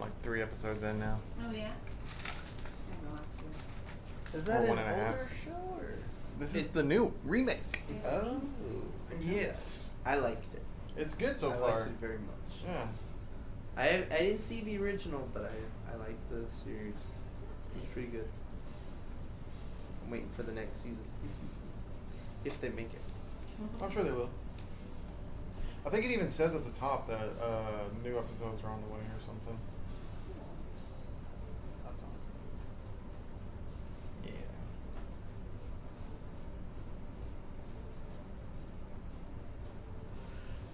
like 3 episodes in now. Oh yeah. Is that Or an 1.5. older show or? This is the new remake. Oh. Yes. I liked it. It's good so I far. liked it very much. Yeah. I didn't see the original, but I liked the series. It was pretty good. I'm waiting for the next season. If they make it. I'm sure they will. I think it even says at the top that new episodes are on the way or something. That's awesome. Yeah.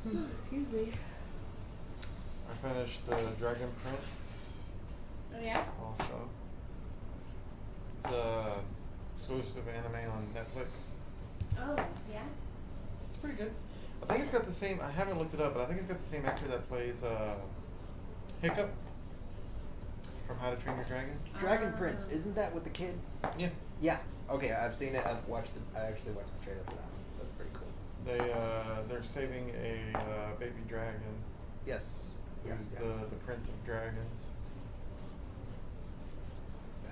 Excuse me. I finished Dragon Prince Oh yeah. also. It's a exclusive anime on Netflix. Oh yeah. It's pretty good. I think it's got the same. I haven't looked it up, but I think it's got the same actor that plays Hiccup from How to Train Your Dragon. Dragon Prince, isn't that with the kid? Yeah. Yeah. Okay, I've seen it. I actually watched the trailer for that one. That's pretty cool. They're saving a baby dragon Yes. who's Yeah. the prince of dragons.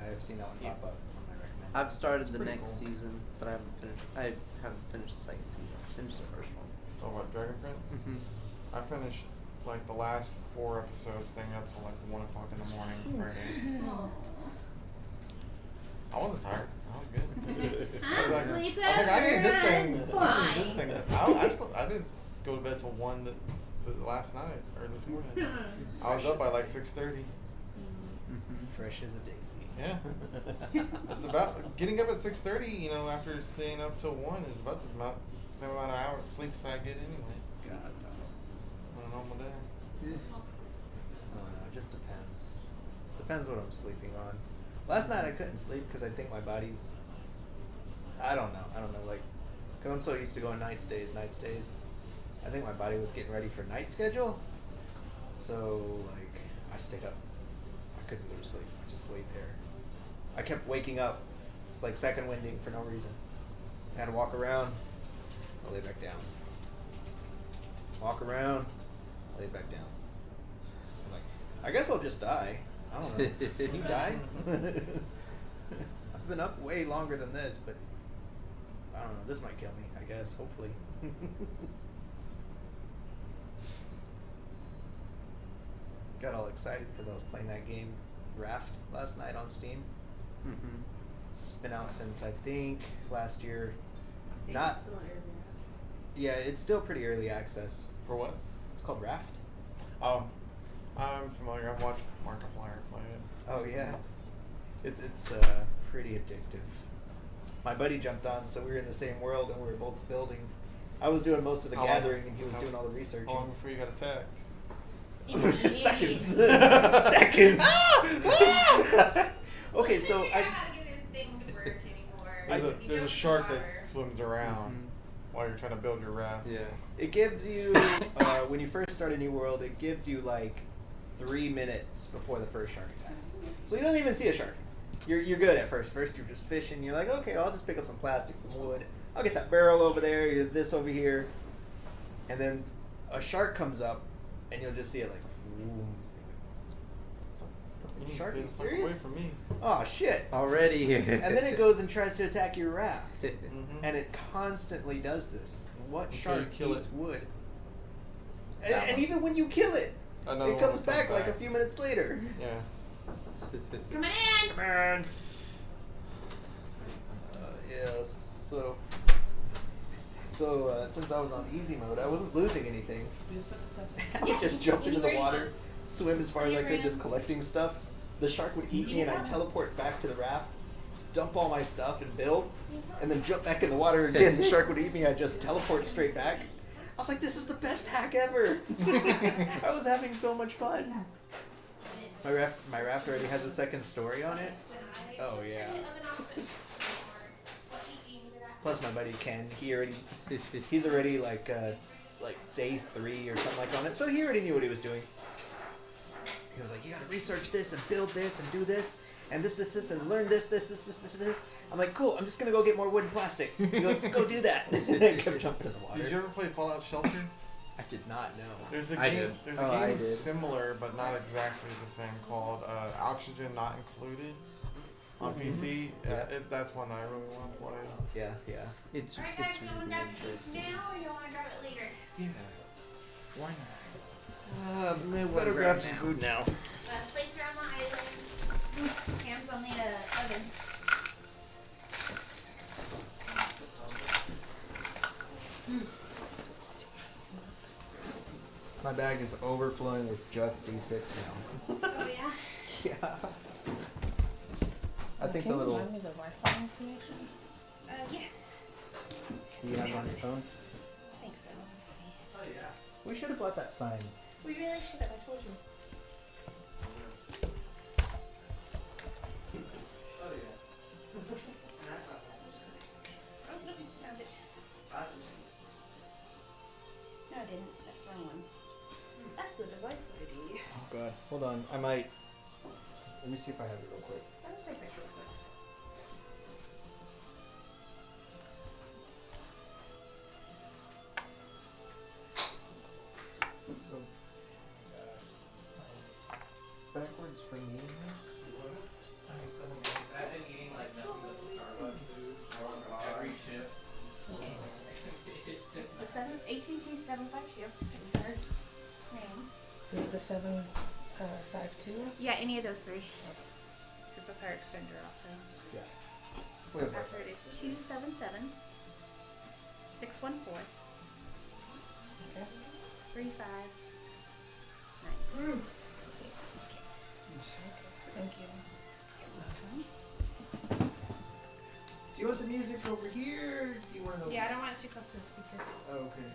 I've seen that one pop up on my recommend. I've started It's the pretty next cool. season, but I haven't finished. I haven't finished the second season. I finished the first one. Oh, what, Dragon Prince? Mm-hmm. I finished like the last 4 episodes, staying up till like 1 o'clock in the morning Friday. Oh. I wasn't tired. I was good. I'm I sleeping. I need this thing. I Fine. need this thing. I didn't go to bed till 1 the last night or this morning. I was up by like 6:30. Mm-hmm. Fresh as a daisy. Yeah. It's about getting up at 6:30. You know, after staying up till 1 is about the same amount of hours of sleep as I get anyway God, on a normal day. no. I don't know. It just depends. Depends what I'm sleeping on. Last night I couldn't sleep because I think my body's. I don't know. Like, cause I'm so used to going night stays. I think my body was getting ready for night schedule. So like, I stayed up. I couldn't go to sleep. I just laid there. I kept waking up, like second winding for no reason. I had to walk around. I lay back down. Walk around. Lay back down. I'm like, I guess I'll just die. I don't know. Can you die? I've been up way longer than this, but I don't know. This might kill me, I guess, hopefully. Got all excited because I was playing that game Raft last night on Steam. Mm-hmm. It's been out since I think last year. Not. Yeah, it's still pretty early access. For what? It's called Raft. Oh, I'm familiar. I've watched Markiplier play it. Oh yeah, it's pretty addictive. My buddy jumped on, so we were in the same world and we were both building. I was doing most of the How long- gathering and he was doing all the researching. How long before you got attacked? Seconds. Seconds. Okay, so I how to get this thing to work anymore. There's a shark that swims around while you're trying to build your raft. Yeah. it gives you when you first start a new world, it gives you like 3 minutes before the first shark attack. So you don't even see a shark. You're good at first. First you're just fishing. You're like, okay, I'll just pick up some plastic, some wood. I'll get that barrel over there. This over here, and then a shark comes up, and you'll just see it like, boom. You need to Shark, stay you the fuck away serious? from me. Oh shit! Already. And then it goes and tries to attack your raft, Mhm. and it constantly does this. What Until shark you kill eats it. wood? That And one. even when you kill it, Another it one comes will back like a back. few minutes later. Yeah. Come on. Come on. Yeah. So since I was on easy mode, I wasn't losing anything. You just put the stuff I in. would Yeah, just jump into the anywhere you water, want. swim as far as I could, Anywhere just you collecting stuff. The shark would eat me, and I'd teleport back to the raft, dump all my stuff, and build, and then jump back in the water again. The shark would eat me. I'd just teleport straight back. I was like, this is the best hack ever. I was having so much fun. My raft already has a second story on it. Oh yeah. Plus my buddy Ken, he's already like day 3 or something like on it, so he already knew what he was doing. He was like, you gotta research this and build this and do this and this and learn this. I'm like, cool, I'm just gonna go get more wood and plastic. He goes, go do that. And I kept jumping in the water. Did you ever play Fallout Shelter? I did not know. There's a I game. did. There's Oh, a I game did. similar, but not exactly the same, called Oxygen Not Included on PC. Yeah. That's one that I really want to play. Yeah, yeah. It's Alright guys, it's you wanna really grab food interesting. now or you wanna grab it later? Yeah. Why not? You may wanna better grab grab some now. food now. Plates are on the island. Hands on the oven. My bag is overflowing with just D6 now. Oh yeah? Yeah. I think Can the you little. remind me the Wi-Fi information? Yeah. Do you have it on your phone? I think so. Let's see. We should have bought that sign. We really should have, I told you. Oh, no, found it. No, I didn't. That's the wrong one. That's the device ID. Oh god. Hold on. I might. Let me see if I have it real quick. I'll just take a picture of this. Backwards for me. I've been eating like nothing but Starbucks food every shift. Okay. It's just It's the AT&T 752. It's our name. Is it the 752? Yeah, any of those three. Because that's our extender also. Yeah. Wait, Password is 277 614 Okay. 359. Thank you. do you want the music over here? Or do you want to? Yeah, I don't want it too close to the speaker. Oh, okay.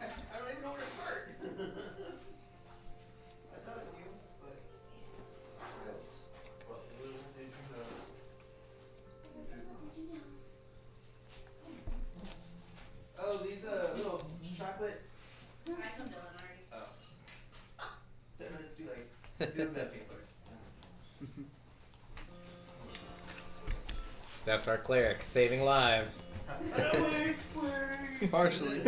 I don't even know where to start. I thought you, but what little did you know? Oh, these little chocolate. I told Dylan already. Oh. 10 minutes too late. Do that paper. That's our cleric, saving lives. Partially.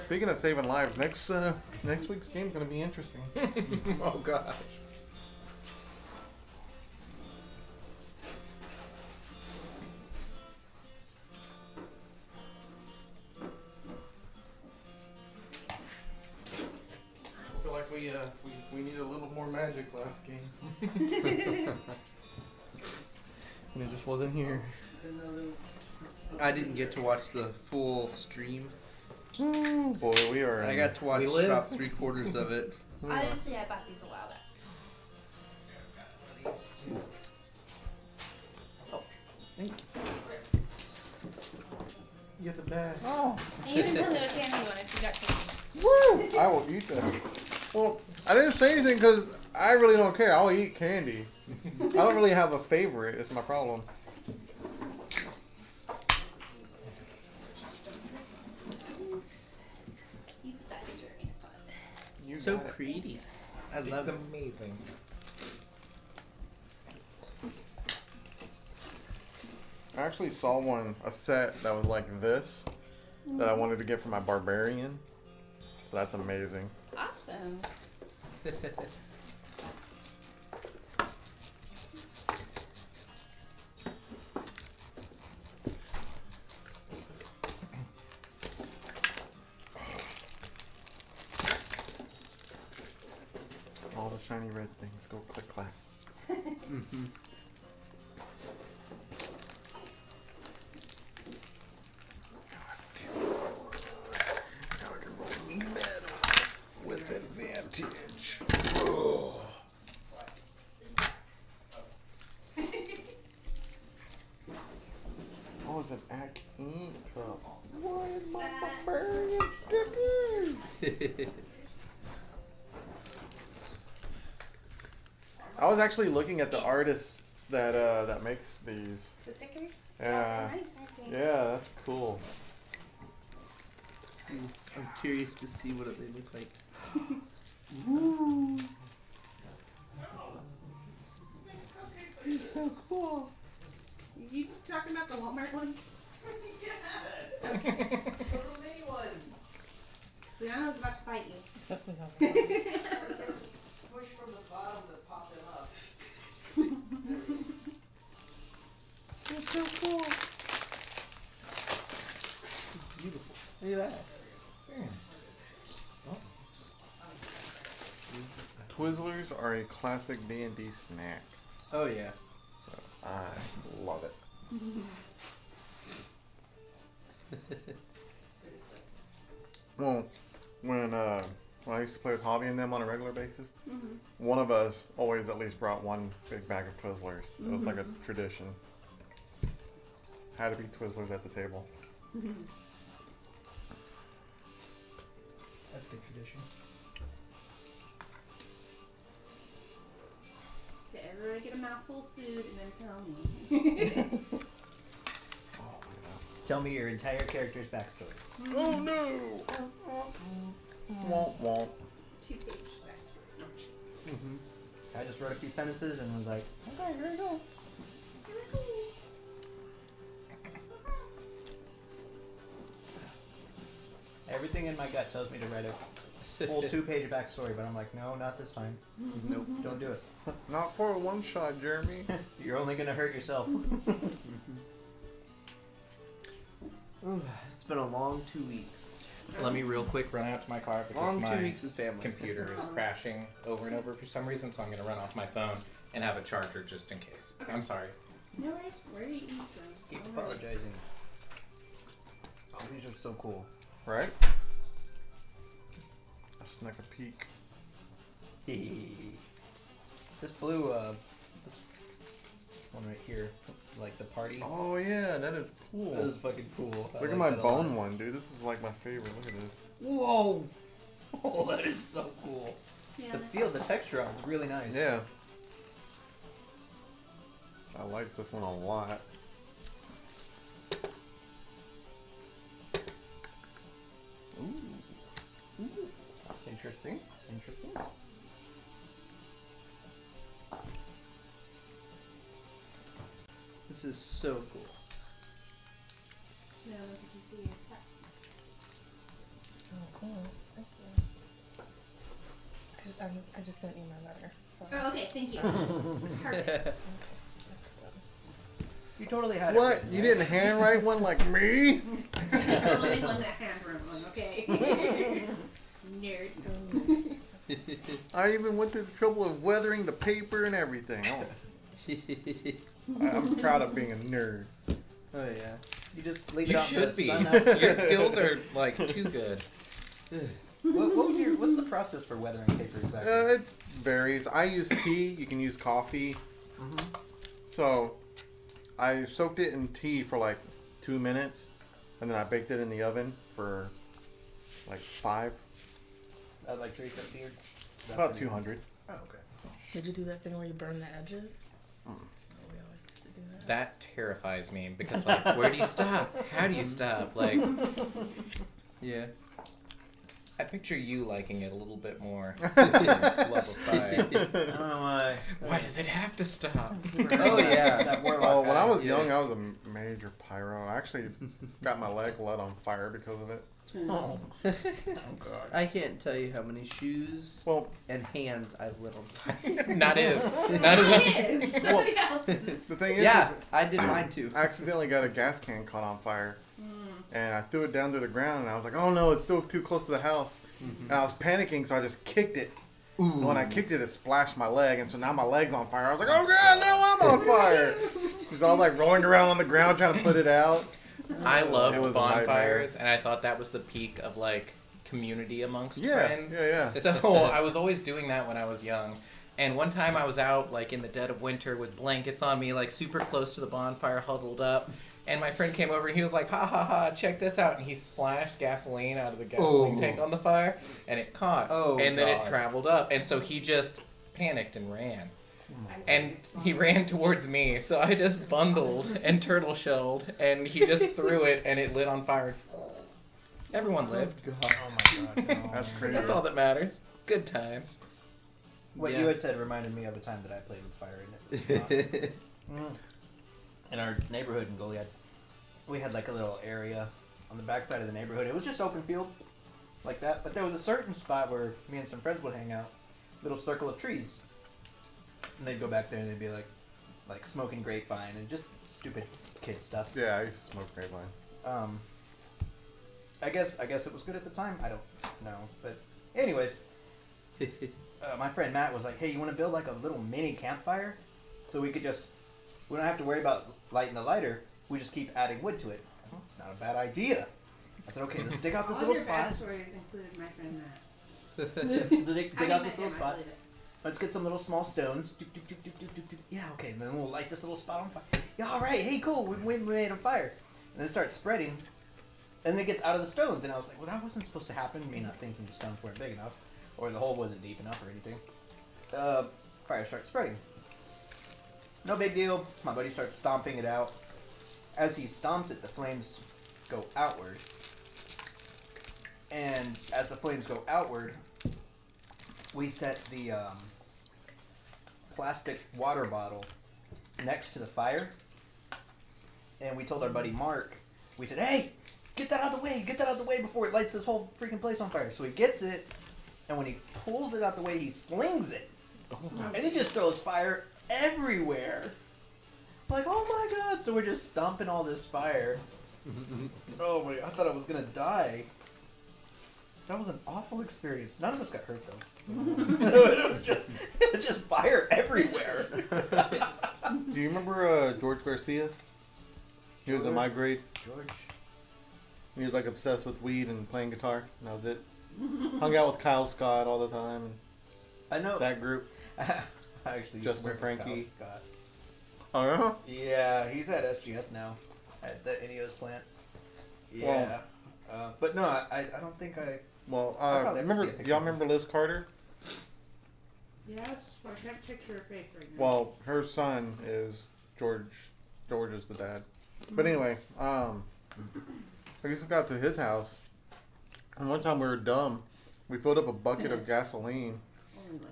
Speaking of saving lives, next week's game's gonna be interesting. Oh gosh. I feel like we need a little more magic last game. And it just wasn't here. I didn't get to watch the full stream. Oh boy, we are. I got to watch We live. about 3/4 of it. Honestly, I bought these a while back. Thank you. You get the bag. Oh, And you didn't tell me what candy you wanted, so you got candy. woo! I will eat that. Well, I didn't say anything because I really don't care. I'll eat candy. I don't really have a favorite. It's my problem. You put that in Jeremy's spot. You So got it. pretty. I It's love it. amazing. I actually saw a set that was like this that I wanted to get for my barbarian. So that's amazing. Awesome. All the shiny red things go click clack. Mhm. With advantage. I was actually looking at the artist that makes these. The stickers? Yeah. Nice, I think. Yeah, that's cool. Ooh, I'm curious to see what they look like. Ooh. It's so cool. You talking about the Walmart one? Yes. Okay. Little mini ones. Brianna was about to fight you. Definitely not. Push from the bottom to pop them up. It's so cool. Beautiful. Look at that. Twizzlers are a classic D&D snack. Oh yeah. So I love it. Well, when I used to play with Hobby and them on a regular basis, one of us always at least brought one big bag of Twizzlers. It was like a tradition. Had to be Twizzlers at the table. That's good tradition. To everybody get a mouthful of food and then tell me. Oh, Tell me your entire character's backstory. yeah. Oh no! Womp womp. 2-page backstory. I just wrote a few sentences and was like, okay, here we go. Everything in my gut tells me to write a full 2-page backstory, but I'm like, no, not this time. Nope, don't do it. Not for a one shot, Jeremy. You're only gonna hurt yourself. It's been a long 2 weeks. Let me real quick run out to my car because Long 2 my weeks with family. computer is crashing over and over for some reason, so I'm going to run off my phone and have a charger just in case. Okay. I'm sorry. No worries. Where are you eating from? Keep Don't worry. apologizing. Oh, these are so cool. Right? I snuck a peek. This blue, this one right here, like the party. Oh yeah, that is cool. That is fucking cool. I Look at like my that a bone lot. one, dude. This is like my favorite. Look at this. Whoa! Oh, that is so cool. Yeah, The that's feel, the texture on it's really nice. Yeah. I like this one a lot. Ooh. Interesting. Interesting. This is so cool. No, did you see your cat? Oh, cool. Thank you. I just sent you my letter. So. Oh, okay. Thank you. Perfect. Okay. Next up. You totally had it. What? written, You right? didn't handwrite one like me? I totally won that handwritten one. Okay. Nerd. I even went through the trouble of weathering the paper and everything. Oh, I'm proud of being a nerd. Oh yeah. You just leave You it out in the should be. sun out. Your skills are like too good. What's the process for weathering paper exactly? It varies. I use tea. You can use coffee. So I soaked it in tea for like 2 minutes, and then I baked it in the oven for like 5, Like 350 or about 200. Oh, okay. Did you do that thing where you burn the edges? Mm. Oh, we always used to do that. That terrifies me because, like, where do you stop? How do you stop? Like, Yeah. I picture you liking it a little bit more. Love of fire. I don't know why. Why does it have to stop? Oh, yeah. That warlock Oh, when I guy. was Yeah. young, I was a major pyro. I actually got my leg lit on fire because of it. Oh. Oh god. I can't tell you how many shoes Well, and hands I've lit on fire. Not his. Not his. Mine is. Somebody else's. the thing is, Yeah, I did mine too. I accidentally got a gas can caught on fire, Mm. and I threw it down to the ground, and I was like, oh no, it's still too close to the house. And I was panicking, so I just kicked it. And when I kicked it, it splashed my leg, and so now my leg's on fire. I was like, oh god, now I'm on fire. So I was like rolling around on the ground trying to put it out. I love It was a nightmare. bonfires, and I thought that was the peak of like community amongst Yeah, friends. yeah. So I was always doing that when I was young. And one time I was out like in the dead of winter with blankets on me, like super close to the bonfire, huddled up, And my friend came over and he was like, ha ha ha, check this out. And he splashed gasoline out of the gasoline tank on the fire and it caught. Oh, and then it God. traveled up. And so he just panicked and ran. And he ran towards me. So I just bundled and turtle shelled and he just threw it and it lit on fire. Everyone lived. Oh my god. No. That's crazy. That's all that matters. Good times. What Yeah. you had said reminded me of a time that I played with fire in it. In our neighborhood in Goliad, we had like a little area on the backside of the neighborhood. It was just open field like that, but there was a certain spot where me and some friends would hang out, little circle of trees, and they'd go back there and they'd be like smoking grapevine and just stupid kid stuff. Yeah, I used to smoke grapevine. I guess it was good at the time. I don't know, but anyways, my friend Matt was like, "Hey, you want to build like a little mini campfire, so we don't have to worry about lighting the lighter. We just keep adding wood to it." Oh, it's not a bad idea. I said, "Okay, let's dig out this All little your spot. backstories included my friend Matt. Let's dig out this little spot. I believe it. Let's get some little small stones. Doop, doop, doop, doop, doop, doop, doop. Yeah, okay. And then we'll light this little spot on fire. Yeah, all right. Hey, cool. We made a fire." And then it starts spreading. And then it gets out of the stones. And I was like, well, that wasn't supposed to happen. Me not thinking the stones weren't big enough. Or the hole wasn't deep enough or anything. Fire starts spreading. No big deal. My buddy starts stomping it out. As he stomps it, the flames go outward. And as the flames go outward, we set the plastic water bottle next to the fire. And we told our buddy Mark, we said, "Hey, get that out of the way before it lights this whole freaking place on fire." So he gets it, and when he pulls it out the way, he slings it. And he just throws fire everywhere. Like, oh my god. So we're just stomping all this fire. Oh my, I thought I was gonna die. That was an awful experience. None of us got hurt though. it was just fire everywhere. Do you remember George Garcia? He was in my grade. George. He was like obsessed with weed and playing guitar. And that was it. Hung out with Kyle Scott all the time. I know. That group. I actually used to Justin work with Frankie. Kyle Scott. Oh yeah? Yeah, he's at SGS now, at the Ineos plant. Yeah. But no, I don't think I... Well, I'll probably have to see a picture y'all of him. remember Liz Carter? Yes, I can't picture her face right now. Well, her son is George. George is the dad. But anyway, I used to go out to his house, and one time we were dumb. We filled up a bucket of gasoline,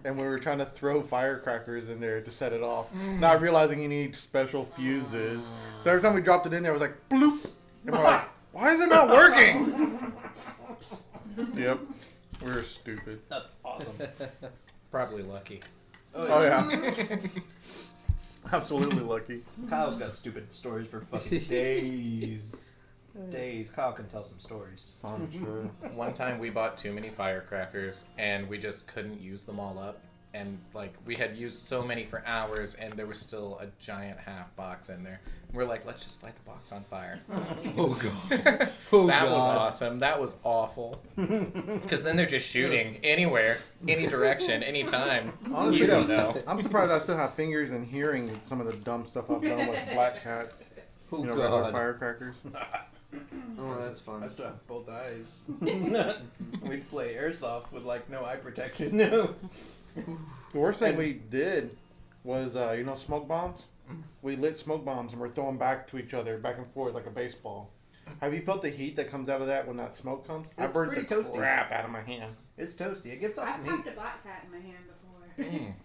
and we were trying to throw firecrackers in there to set it off, not realizing you need special fuses. So every time we dropped it in there, it was like bloop, and we're like, "Why is it not working?" Yep, we were stupid. That's awesome. Probably lucky. Oh yeah, absolutely lucky. Kyle's got stupid stories for fucking days. Days. Kyle can tell some stories. I'm sure. One time we bought too many firecrackers and we just couldn't use them all up. And like we had used so many for hours and there was still a giant half box in there. We're like, let's just light the box on fire. Oh god. That Oh, was God. awesome. That was awful. Because then they're just shooting anywhere, any direction, anytime. Honestly, You don't know. I'm surprised I still have fingers and hearing with some of the dumb stuff I've done with black cats. Oh You know, regular god. firecrackers. Oh, that's fun. I still have both eyes. We'd play airsoft with like no eye protection. No. The worst thing we did was, you know, smoke bombs? We lit smoke bombs and we're throwing back to each other, back and forth like a baseball. Have you felt the heat that comes out of that when that smoke comes? I It's burned the pretty toasty. crap out of my hand. It's toasty. It gives off I've some popped heat. a black cat in my hand before.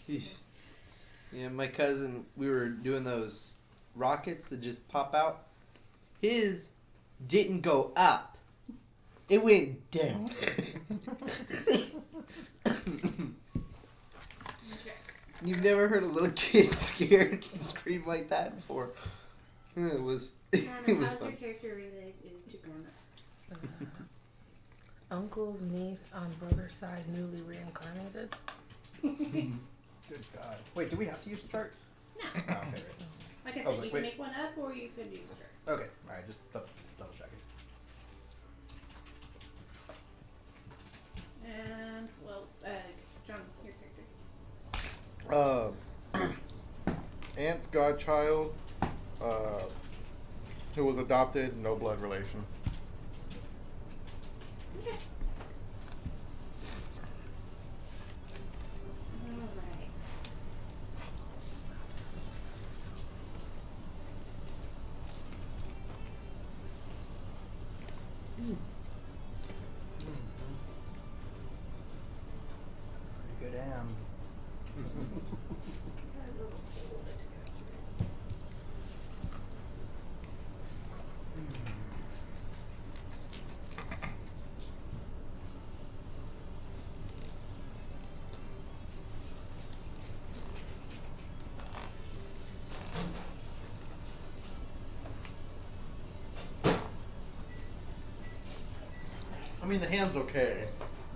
Sheesh. Yeah, my cousin, we were doing those rockets that just pop out. His didn't go up. It went down. You've never heard a little kid scared and scream like that before. It was it was How's your fun. character related to grown-up? Uncle's niece on brother's side newly reincarnated. Good God. Wait, do we have to use the chart? No. Oh, okay, right. Like I I said, was like, you can wait. make one up or you can do the chart. Okay, alright, just double check it. And, well, John, your character. Aunt's godchild, who was adopted, no blood relation. Okay. Alright. Pretty good ham. I mean, the ham's okay.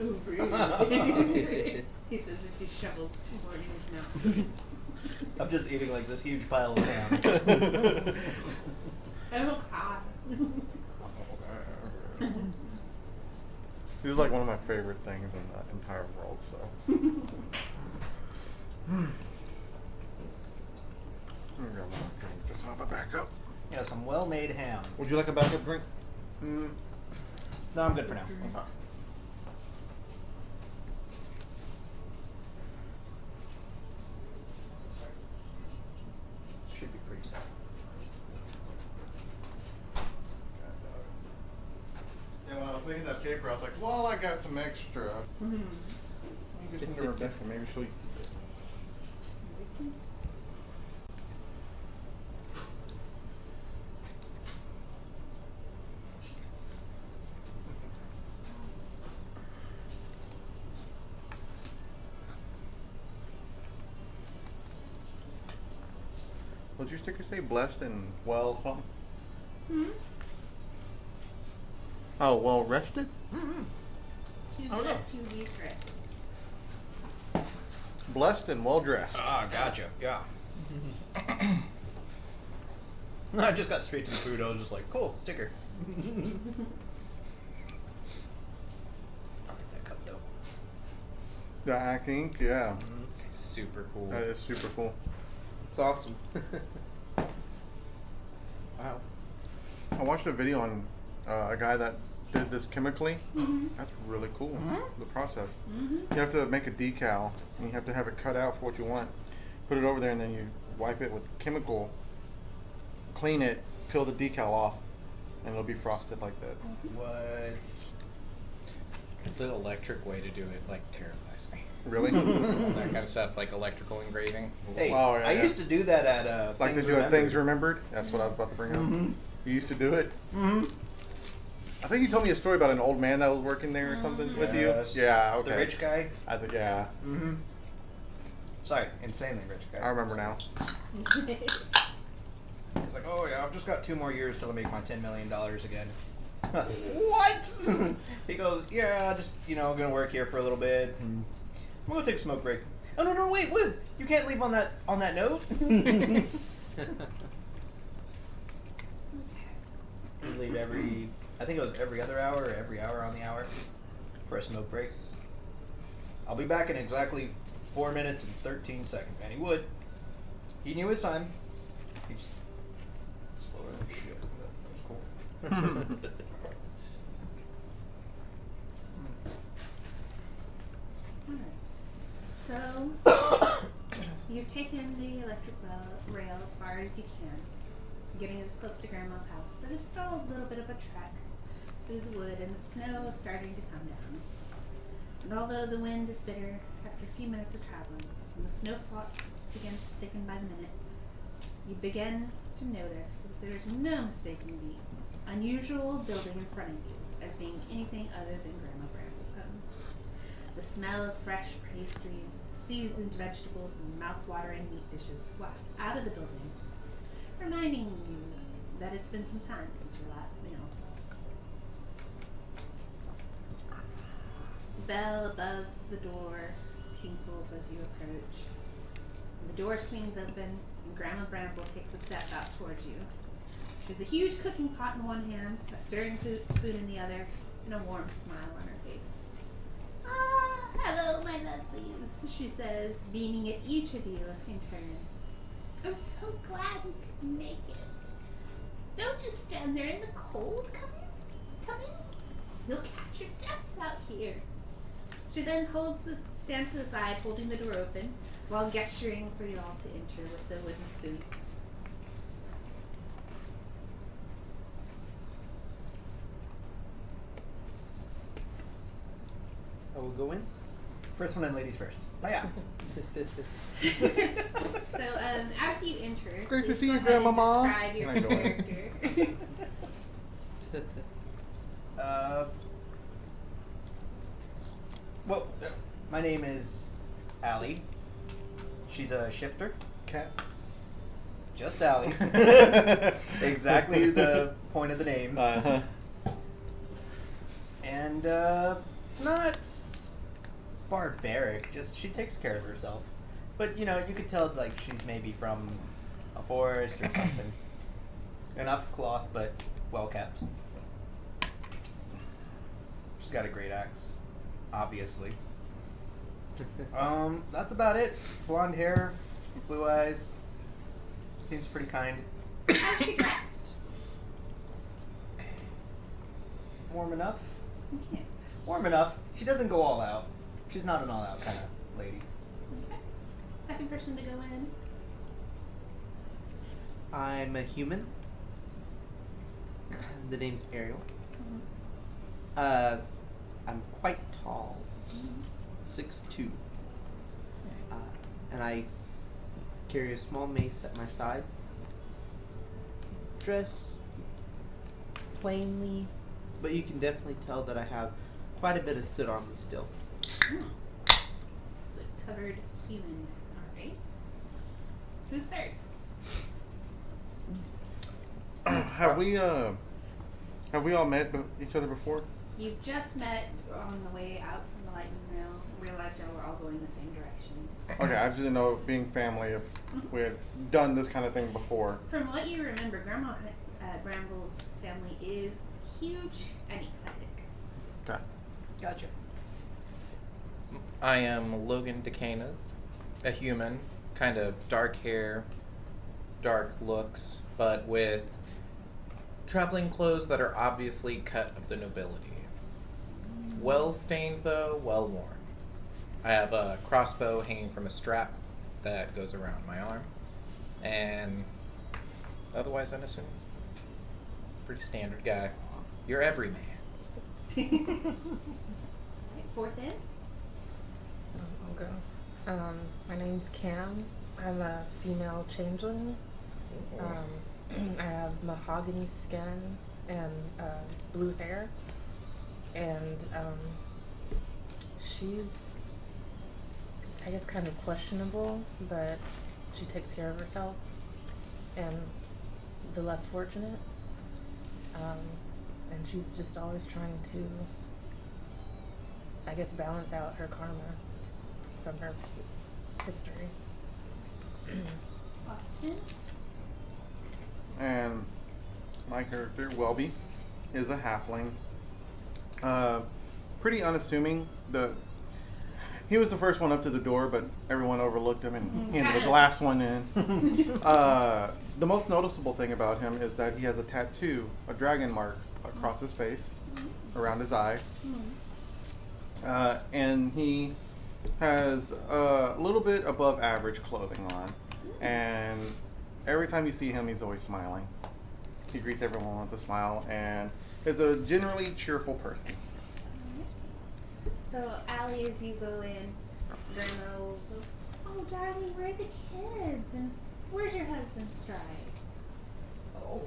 Ooh, breathe. He says as he shovels more in his mouth. I'm just eating like this huge pile of ham. Oh God. He was like one of my favorite things in the entire world, so. Just have a backup. Yeah, some well-made ham. Would you like a backup drink? No, I'm good for now. Okay. Should be pretty simple. Yeah, when I was making that paper, I was like, well, I got some extra. Mhm. I'll give some to Rebecca. Maybe she'll use it. What'd your sticker say? Blessed and well something? Hmm? Oh, well rested? Mm-hmm. Two Oh, no. blessed, two de-stressed. Blessed and well dressed. Ah, gotcha. Yeah. I just got straight to the food. I was just like, cool, sticker. I like that cup though. The Ack Ink, yeah. Super cool. That is super cool. It's awesome. Wow. I watched a video on a guy that did this chemically. Mhm. That's really cool. Mhm. The process. Mhm. You have to make a decal, and you have to have it cut out for what you want. Put it over there, and then you wipe it with chemical, clean it, peel the decal off, and it'll be frosted like that. What? The electric way to do it like terrifies me. Really? That kind of stuff, like electrical engraving. Hey, Oh, yeah, I yeah. used to do that at Like to Things do it Things Remembered. Remembered? That's what I was about to bring up. Mhm. You used to do it? Mm-hmm. I think you told me a story about an old man that was working there or something with you. Yeah, okay. The rich guy. I think, yeah. Mm-hmm. Sorry, insanely rich guy. I remember now. He's like, oh yeah, I've just got 2 more years till I make my $10 million again. What? He goes, yeah, just gonna work here for a little bit, and I'm gonna take a smoke break. Oh no, wait, you can't leave on that note. You leave I think it was every other hour or every hour on the hour for a smoke break. I'll be back in exactly 4 minutes and 13 seconds, and he would. He knew his time. He's slower than shit, but that was cool. So, you've taken the electric rail as far as you can, getting as close to Grandma's house, but it's still a little bit of a trek through the wood, and the snow is starting to come down. And although the wind is bitter, after a few minutes of traveling, and the snow begins to thicken by the minute, you begin to notice that there's no mistaking the unusual building in front of you as being anything other than Grandma Bramble's home. The smell of fresh pastries, seasoned vegetables, and mouth-watering meat dishes wafts out of the building, reminding you that it's been some time since your last meal. The bell above the door tinkles as you approach. The door swings open, and Grandma Bramble takes a step out towards you. She has a huge cooking pot in one hand, a stirring spoon in the other, and a warm smile on her face. Ah, hello, my lovelies, she says, beaming at each of you in turn. I'm so glad we could make it. Don't just stand there in the cold. Come in. Come in. You'll catch your deaths out here. She then stands to the side, holding the door open, while gesturing for you all to enter with the wooden spoon. I will go in. First one in, ladies first. Oh yeah. So, as you enter, It's great to please see go you, ahead and Grandmama. describe your Can I go in? character. Well, my name is Allie. She's a shifter. Cat. Just Allie. Exactly the point of the name. Uh-huh. And not barbaric. Just she takes care of herself. But you know, you could tell like she's maybe from a forest or something. Enough cloth, but well kept. She's got a great axe, obviously. That's about it. Blonde hair, blue eyes. Seems pretty kind. How's she dressed? Warm enough. Okay. Warm enough. She doesn't go all out. She's not an all out kind of lady. Okay. Second person to go in. I'm a human. The name's Ariel. I'm quite tall. 6'2". And I carry a small mace at my side. Dress plainly, but you can definitely tell that I have quite a bit of soot on me still. Foot covered human. Alright. Who's third? Have we all met each other before? You've just met on the way out from the lightning rail. Realized y'all were all going the same direction. Okay, I just didn't know, being family, if we had done this kind of thing before. From what you remember, Grandma Bramble's family is huge and eclectic. Okay. Gotcha. I am Logan DeCanas, a human, kind of dark hair, dark looks, but with traveling clothes that are obviously cut of the nobility. Well stained though, well worn. I have a crossbow hanging from a strap that goes around my arm, and otherwise unassuming. Pretty standard guy. You're every man. Alright, fourth in. I'll go. My name's Cam. I'm a female changeling. I have mahogany skin and blue hair. And she's, I guess, kind of questionable, but she takes care of herself and the less fortunate. And she's just always trying to, I guess, balance out her karma from her history. Austin. And my character, Welby, is a halfling. Pretty unassuming. He was the first one up to the door, but everyone overlooked him and he ended the last one in. The most noticeable thing about him is that he has a tattoo, a dragon mark, across his face, around his eye. And he has a little bit above average clothing on. And every time you see him, he's always smiling. He greets everyone with a smile and is a generally cheerful person. So, Allie, as you go in, Grandma will go, "Oh, darling, where are the kids? And where's your husband, Stride?" Oh.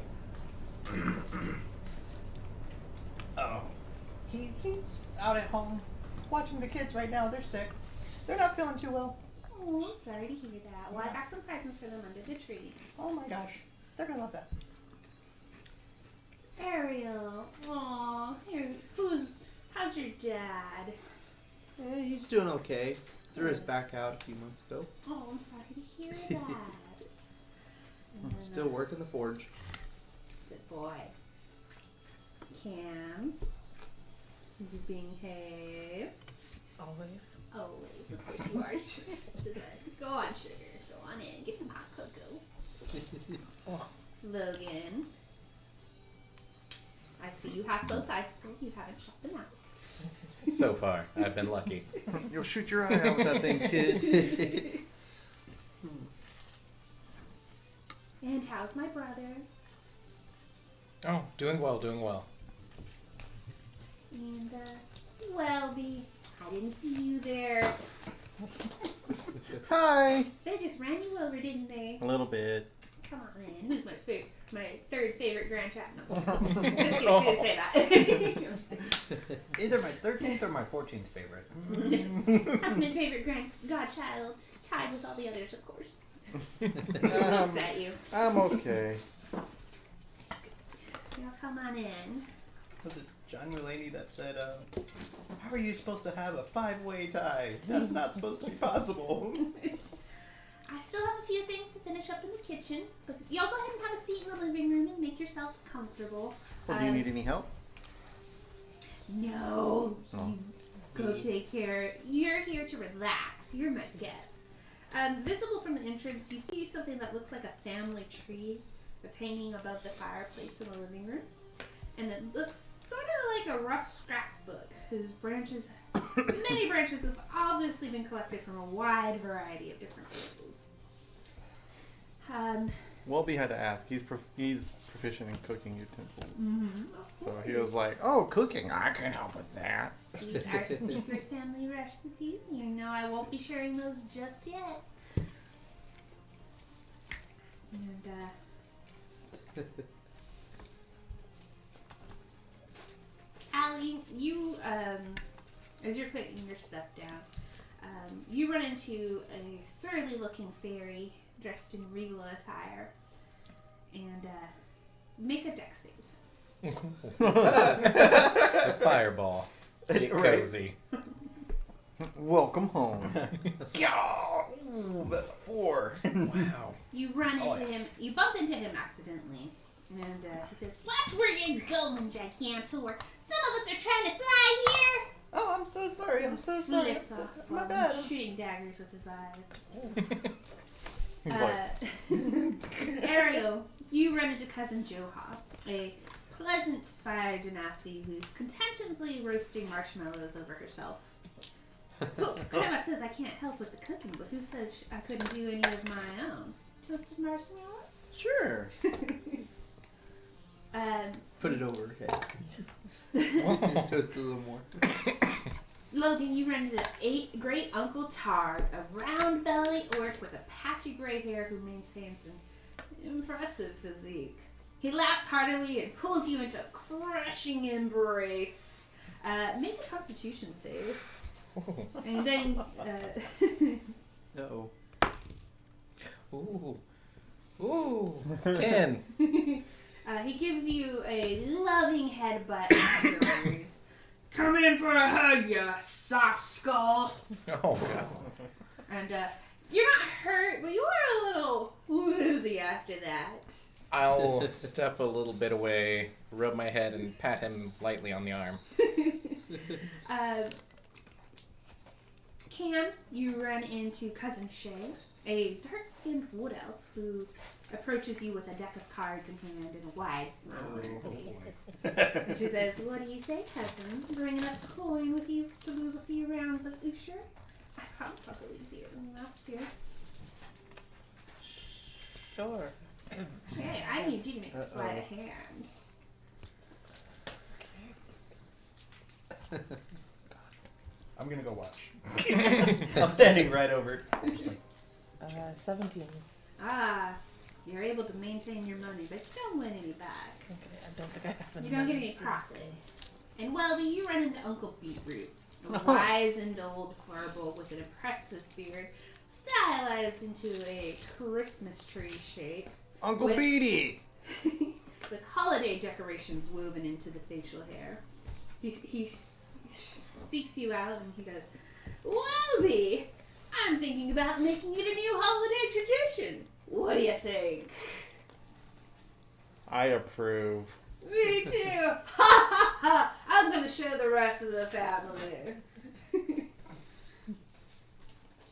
Oh. He's out at home watching the kids right now. They're sick. They're not feeling too well. Oh, I'm sorry to hear that. Well, I got some presents for them under the tree. Oh my gosh. They're gonna love that. Ariel, aw, how's your dad? He's doing okay. Threw his back out a few months ago. Oh, I'm sorry to hear that. And then, Still working the forge. Good boy. Cam, you behave. Always. Always, of course you are. Go on, sugar. Go on in. Get some hot cocoa. Oh. Logan. I see you have both eyes still. You haven't shut them out. So far, I've been lucky. You'll shoot your eye out with that thing, kid. And how's my brother? Oh, doing well, doing well. And, Welby, I didn't see you there. Hi. They just ran you over, didn't they? A little bit. Come on, man. Who's my third favorite grandchild? No. Just kidding, she didn't say that. Either my 13th or my 14th favorite. Husband, favorite godchild, tied with all the others, of course. Looks at you. I'm okay. Now come on in. Was it John Mulaney that said, how are you supposed to have a 5-way tie? That's not supposed to be possible. I still have a few things to finish up in the kitchen, but y'all go ahead and have a seat in the living room and make yourselves comfortable. Well, do you need any help? No. Oh. You go take care. You're here to relax. You're my guest. Visible from the entrance, you see something that looks like a family tree that's hanging above the fireplace in the living room. And it looks sort of like a rough scrapbook whose many branches have obviously been collected from a wide variety of different sources. Welby had to ask. He's proficient in cooking utensils. Mm-hmm. So he was like, oh, cooking. I can help with that. These are secret family recipes. You know I won't be sharing those just yet. And, Allie, you, as you're putting your stuff down, you run into a surly looking fairy dressed in regal attire and make a dex save. The fireball. Get Right. cozy. Welcome home. Ooh, that's a 4. Wow. You run Oh, into him, you bump into him accidentally, and he says, "Watch where you're going, Gigantor. Some of us are trying to fly here." Oh, I'm so sorry. I'm so He sorry. lifts off, My bad. shooting daggers with his eyes. He's like, Ariel, you run into cousin Joha, a pleasant fire genasi who's contentedly roasting marshmallows over herself. Well, Grandma says I can't help with the cooking, but who says I couldn't do any of my own? Toasted marshmallow? Sure. Um, Put it over her head. Whoa. Toast a little more. Logan, you run into great Uncle Tard, a round belly orc with a patchy gray hair who maintains an impressive physique. He laughs heartily and pulls you into a crushing embrace. Make a Constitution save. And then, Uh-oh. Ooh. Ooh. 10. he gives you a loving headbutt afterwards. Come in for a hug, you soft skull. Oh, God. And you're not hurt, but you are a little woozy after that. I'll step a little bit away, rub my head, and pat him lightly on the arm. Cam, you run into Cousin Shay, a dark-skinned wood elf who approaches you with a deck of cards in hand and a wide smile on her face. And she says, "What do you say, cousin? Bringing up a coin with you to lose a few rounds of Usher? I promise I'll go easier than last year." Sure. Okay, I need you to make a sleight of hand. I'm gonna go watch. I'm standing right over it. Just like, 17. Ah, you're able to maintain your money, but you don't win any back. Okay, I don't think I have any You don't get money, any so- profit. And Welby, you run into Uncle Beetroot, a wizened old furball with an impressive beard, stylized into a Christmas tree shape, Uncle With- Beatty. with holiday decorations woven into the facial hair. He seeks you out and he goes, "Welby, I'm thinking about making it a new holiday tradition. What do you think?" I approve. Me too. Ha ha ha! I'm gonna show the rest of the family.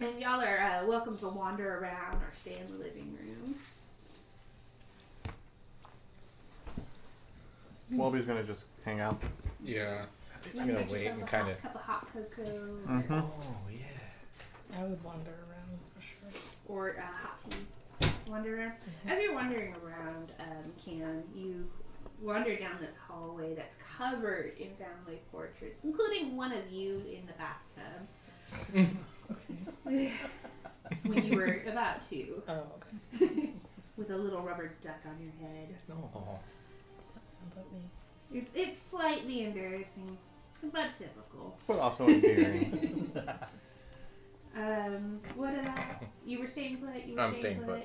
And y'all are welcome to wander around or stay in the living room. Welby's gonna just hang out. Yeah. You I'm can gonna get wait yourself and a kind of. cup of hot cocoa Mm-hmm. Oh yeah. I would wander around for sure. or hot tea. Wander around. As you're wandering around, Cam, you wander down this hallway that's covered in family portraits, including one of you in the bathtub. When you were about to. Oh, okay. With a little rubber duck on your head. Oh. Sounds like me. It's slightly embarrassing, but typical. But also endearing. What about you? Were staying put. You were I'm staying put.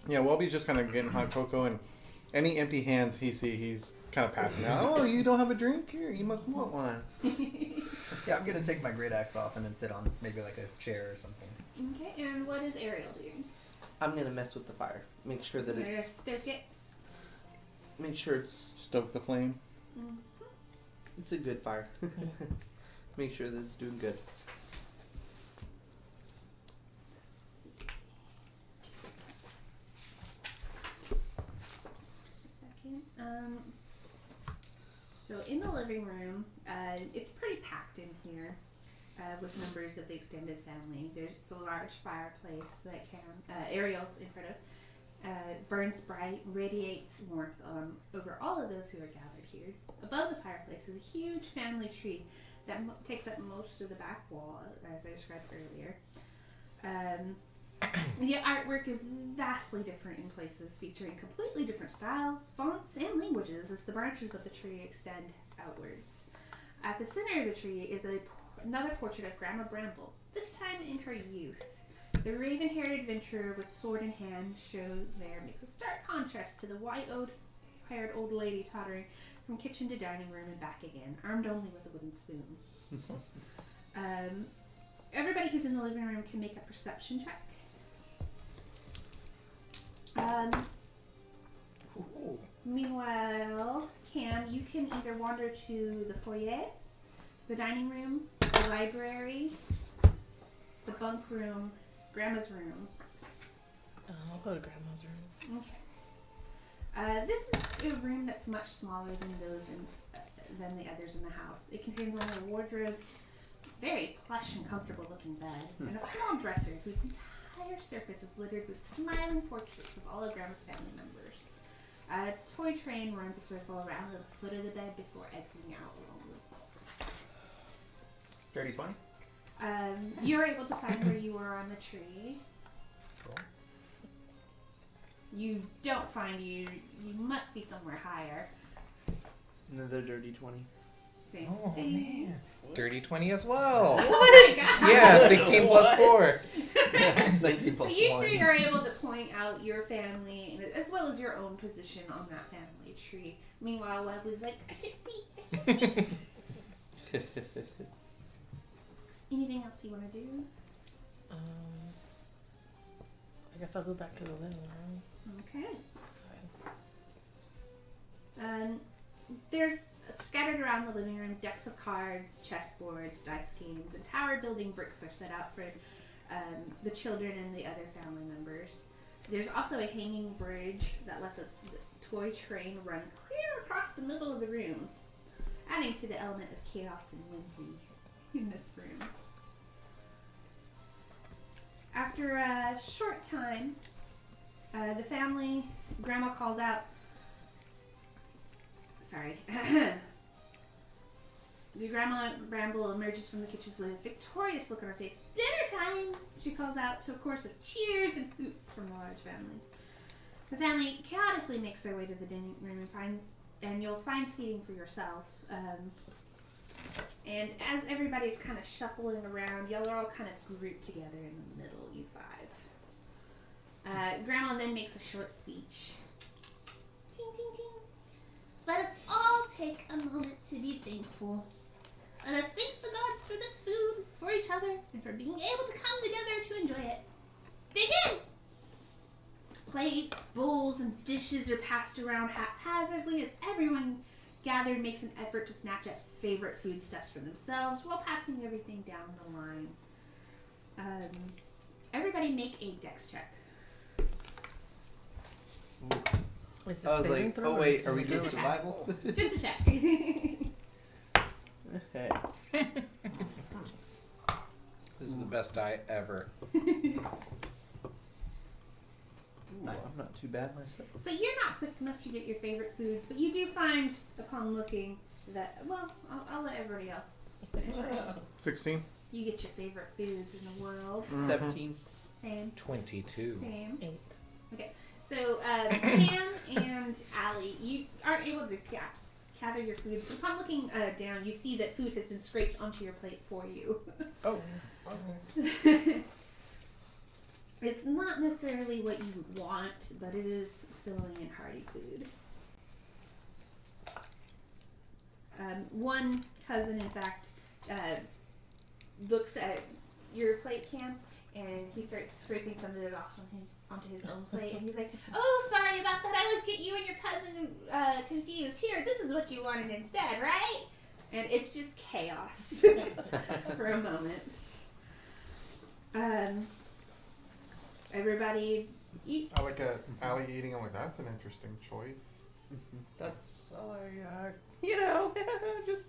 Yeah, Welby's just kind of getting hot cocoa, and any empty hands he see, he's kind of passing out. Oh, you don't have a drink? Here, you must want one. Yeah, I'm gonna take my great axe off and then sit on maybe like a chair or something. Okay, and what is Ariel doing? I'm gonna mess with the fire. Make sure that You're gonna it's. stoke it. Make sure it's Stoke the flame. a good fire. Make sure that it's doing good. Just a second. So in the living room, it's pretty packed in here with members of the extended family. There's a large fireplace that Ariel's in front of. Burns bright, radiates warmth over all of those who are gathered here. Above the fireplace is a huge family tree that takes up most of the back wall, as I described earlier. The artwork is vastly different in places, featuring completely different styles, fonts, and languages as the branches of the tree extend outwards. At the center of the tree is another portrait of Grandma Bramble, this time in her youth. The raven-haired adventurer with sword in hand shown there makes a stark contrast to the white-haired old lady tottering from kitchen to dining room and back again, armed only with a wooden spoon. Everybody who's in the living room can make a perception check. Meanwhile, Cam, you can either wander to the foyer, the dining room, the library, the bunk room, Grandma's room. I'll go to Grandma's room. Okay. This is a room that's much smaller than than the others in the house. It contains only a wardrobe, very plush and comfortable looking bed, and a small dresser whose entire surface is littered with smiling portraits of all of Grandma's family members. A toy train runs a circle around the foot of the bed before exiting out along the walls. Dirty 20? You're able to find where you were on the tree. Cool. You don't find you must be somewhere higher. Another dirty 20. Same Oh thing. man. Dirty 20 as well. Oh my god! Yeah, 16 plus 4. 19 So plus you 1. three are able to point out your family as well as your own position on that family tree. Meanwhile, Webb was like, I can't see. Anything else you want to do? I guess I'll go back to the living room. Okay. There's scattered around the living room decks of cards, chessboards, dice games, and tower building bricks are set out for the children and the other family members. There's also a hanging bridge that lets a toy train run clear across the middle of the room, adding to the element of chaos and whimsy in this room. After a short time, the family, Grandma calls out, the Grandma Bramble emerges from the kitchen with a victorious look on her face. Dinner time! She calls out to a chorus of cheers and hoots from the large family. The family chaotically makes their way to the dining room and you'll find seating for yourselves. And as everybody's kind of shuffling around, y'all are all kind of grouped together in the middle, you five. Grandma then makes a short speech. Ting, ting, ting. Let us all take a moment to be thankful. Let us thank the gods for this food, for each other, and for being able to come together to enjoy it. Begin! Plates, bowls, and dishes are passed around haphazardly as everyone gathered makes an effort to snatch at favorite foodstuffs for themselves while passing everything down the line. Everybody make a dex check. Is it I was saving like, throw oh or wait, is are we it doing Just a survival? Just a check. Okay. This is the best die ever. Ooh, I'm not too bad myself. So you're not quick enough to get your favorite foods, but you do find, upon looking, that, well, I'll let everybody else finish first. 16. You get your favorite foods in the world. 17. Same. 22. Same. 8. So Pam and Allie, you aren't able to gather your foods. Upon looking down, you see that food has been scraped onto your plate for you. Oh. It's not necessarily what you want, but it is filling and hearty food. One cousin, in fact, looks at your plate, Cam, and he starts scraping some of it off onto his own plate, and he's like, "Oh, sorry about that. I always get you and your cousin confused. Here, this is what you wanted instead, right?" And it's just chaos for a moment. Everybody eats. I like Allie eating. I'm like, that's an interesting choice. That's all I, just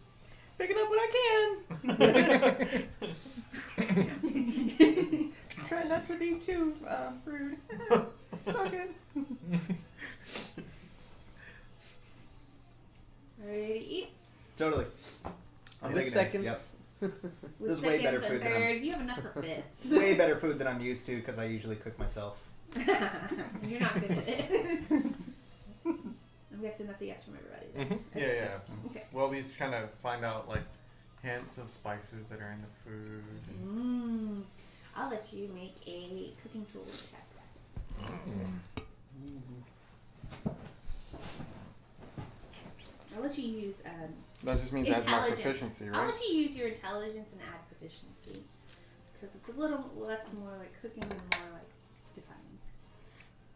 picking up what I can. Try not to be too rude. It's all good. Ready to eat? Totally. I'm With taking seconds. Yep. With This is way better seconds and food than I'm- thirds, you have enough for fits. Way better food than I'm used to because I usually cook myself. You're not good at it. I'm guessing that's a yes from everybody. Then. Mhm. Yeah, yeah. Okay. Well, we kind of find out like hints of spices that are in the food. And I'll let you make a cooking tool check. I'll let you use that just means add my intelligence. proficiency, I'll right? let you use your intelligence and add proficiency. Because it's a little less more like cooking and more like defining.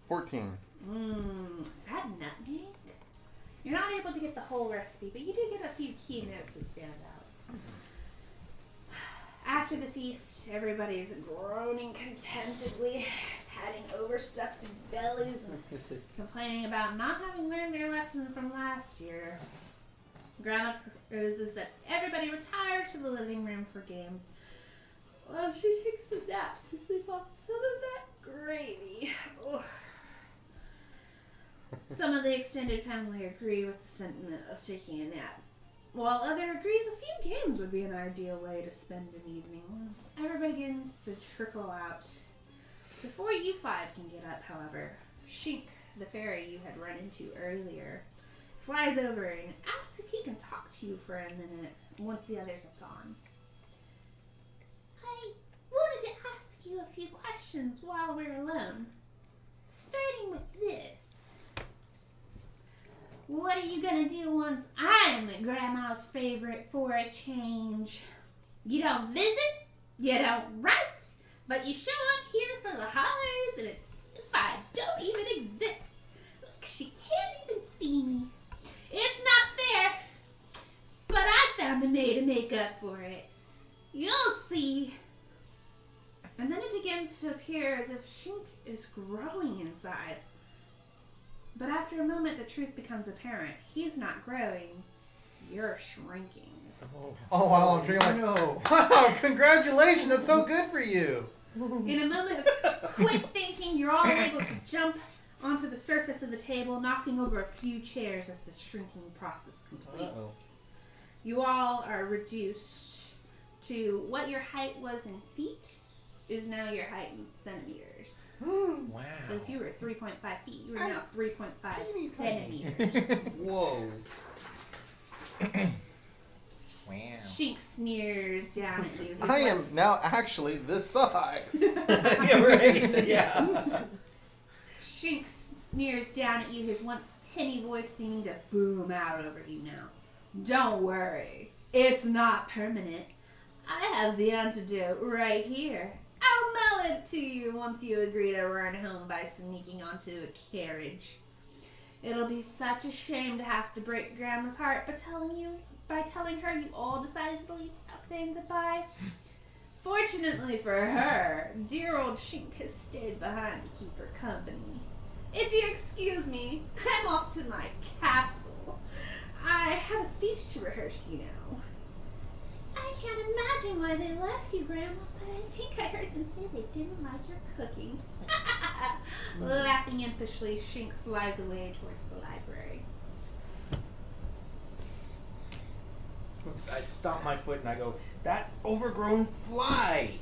14. Is that nutmeg? You're not able to get the whole recipe, but you do get a few key notes that stand out. After the feast, everybody is groaning contentedly, patting overstuffed bellies and complaining about not having learned their lesson from last year. Grandma proposes that everybody retire to the living room for games while she takes a nap to sleep off some of that gravy. Ugh. Some of the extended family agree with the sentiment of taking a nap, while other agrees a few games would be an ideal way to spend an evening. Everybody begins to trickle out. Before you five can get up, however, Shink, the fairy you had run into earlier, flies over and asks if he can talk to you for a minute once the others have gone. I wanted to ask you a few questions while we're alone. Starting with this. What are you gonna do once I'm Grandma's favorite for a change? You don't visit, you don't write, but you show up here for the holidays and it's if I don't even exist. Look, she can't even see me. It's not fair, but I found a way to make up for it. You'll see. And then it begins to appear as if Shink is growing in size. But after a moment, the truth becomes apparent. He's not growing. You're shrinking. Oh wow, I'm drinking like, No. wow, congratulations, that's so good for you. In a moment of quick thinking, you're all able to jump onto the surface of the table, knocking over a few chairs as the shrinking process completes. Uh-oh. You all are reduced to what your height was in feet is now your height in centimeters. Wow. So if you were 3.5 feet, you are now 3.5 centimeters. Whoa. Wow. Shink sneers down at you. I am now actually this size. Yeah, right. Yeah. Shink sneers down at you, his once tinny voice seeming to boom out over you now. Don't worry, it's not permanent. I have the antidote right here. I'll mail it to you once you agree to run home by sneaking onto a carriage. It'll be such a shame to have to break Grandma's heart by telling her you all decided to leave without saying goodbye. Fortunately for her, dear old Shink has stayed behind to keep her company. If you excuse me, I'm off to my castle. I have a speech to rehearse, you know. I can't imagine why they left you, Grandma, but I think I heard them say they didn't like your cooking. Laughing impishly, Shink flies away towards the library. I stomp my foot and I go, that overgrown fly!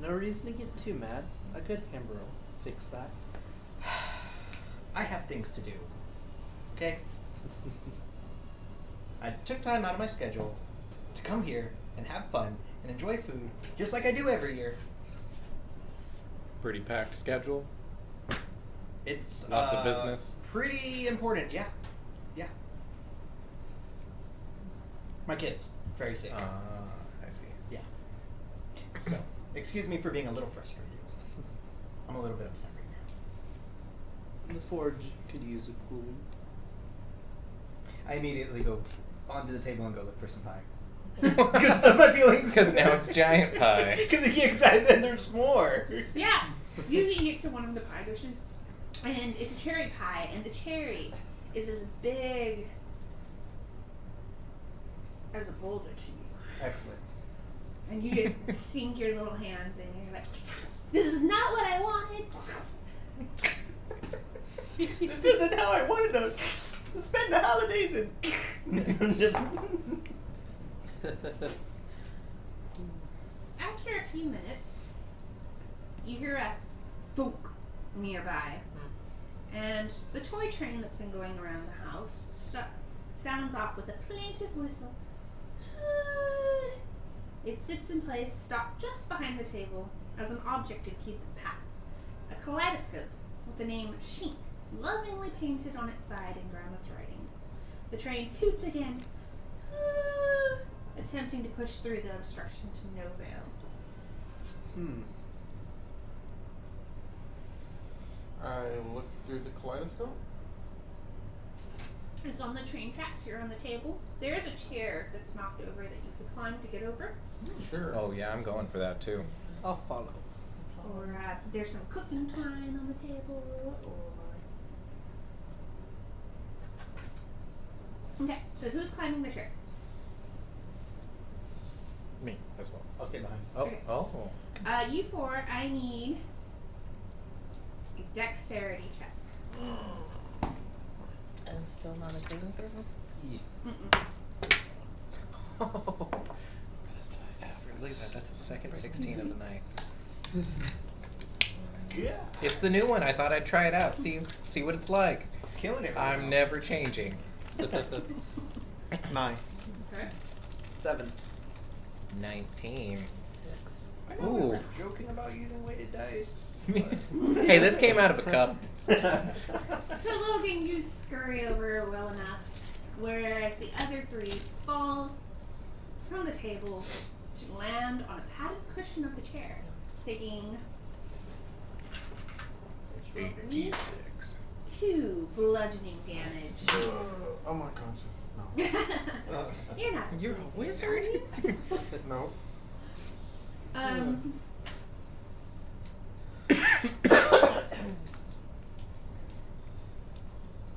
No reason to get too mad. A good hammer will fix that. I have things to do. Okay? I took time out of my schedule to come here and have fun and enjoy food just like I do every year. Pretty packed schedule. It's Lots of business. Pretty important, yeah. Yeah. My kids, very sick. I see. Yeah. So, excuse me for being a little frustrated. I'm a little bit upset right now. The forge could use a cooling. I immediately go onto the table and go look for some pie. Just of my feelings. Because now it's giant pie. Because he gets excited that there's more. Yeah, you get to one of the pie dishes, and it's a cherry pie, and the cherry is as big as a boulder to you. Excellent. And you just sink your little hands in, and you're like, this is not what I wanted. This isn't how I wanted to spend the holidays in. Just After a few minutes, you hear a thunk nearby, and the toy train that's been going around the house sounds off with a plaintive whistle. It sits in place, stopped just behind the table, as an object it keeps a path. A kaleidoscope with the name Shink lovingly painted on its side in Grandma's writing. The train toots again, attempting to push through the obstruction to no avail. I look through the kaleidoscope. It's on the train tracks. You're on the table. There's a chair that's knocked over that you could climb to get over. Sure. Oh yeah, I'm going for that too. I'll follow. Or there's some cooking twine on the table. Okay, so who's climbing the chair? Me as well. I'll stay behind. Oh, Okay. oh. You four, I need a dexterity check. I'm still not a saving throw. Oh, best I ever. Look at that. That's the second 16 of the night. Yeah. It's the new one. I thought I'd try it out. See what it's like. It's killing it. I'm never changing. 9. Okay. 7. 19. 6. I know we Ooh. were joking about using weighted dice. Hey, this came out of a cup. So Logan, you scurry over well enough, whereas the other three fall from the table to land on a padded cushion of the chair, taking 86. 2 bludgeoning damage. I'm unconscious. No. You're not. You're a wizard. No.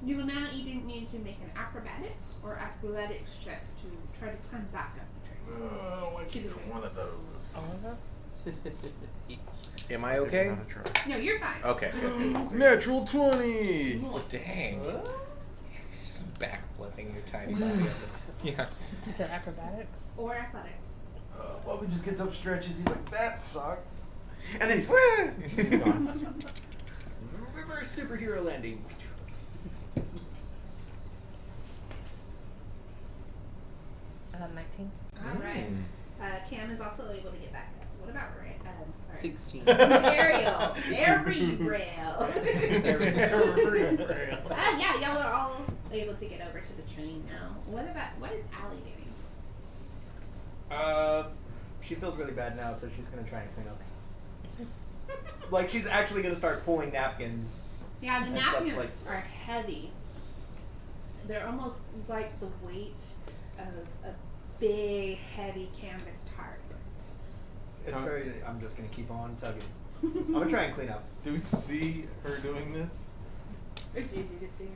You will now either need to make an acrobatics or athletics check to try to climb back up the train. I don't like either one of those. All of us? Am I okay? Another try. No, you're fine. Okay. Just these three. Natural 20. Oh, dang. Just back flipping your tiny body. Yeah. You said acrobatics? Or athletics. Bubby just gets up, stretches. He's like, that sucked. And then he's, wah! He's gone. Reverse superhero landing. I have 19. Alright. Mm. Cam is also able to get back up. What about Ray? Sorry. 16. Ariel. Very rail. Yeah, y'all are all able to get over to the train now. What is Allie doing? She feels really bad now, so she's gonna try and clean up. Like, she's actually gonna start pulling napkins. Yeah, the And stuff napkins like- are heavy. They're almost like the weight of a big, heavy canvas tarp. It's very. I'm just gonna keep on tugging. I'm gonna try and clean up. Do we see her doing this? It's easy to see.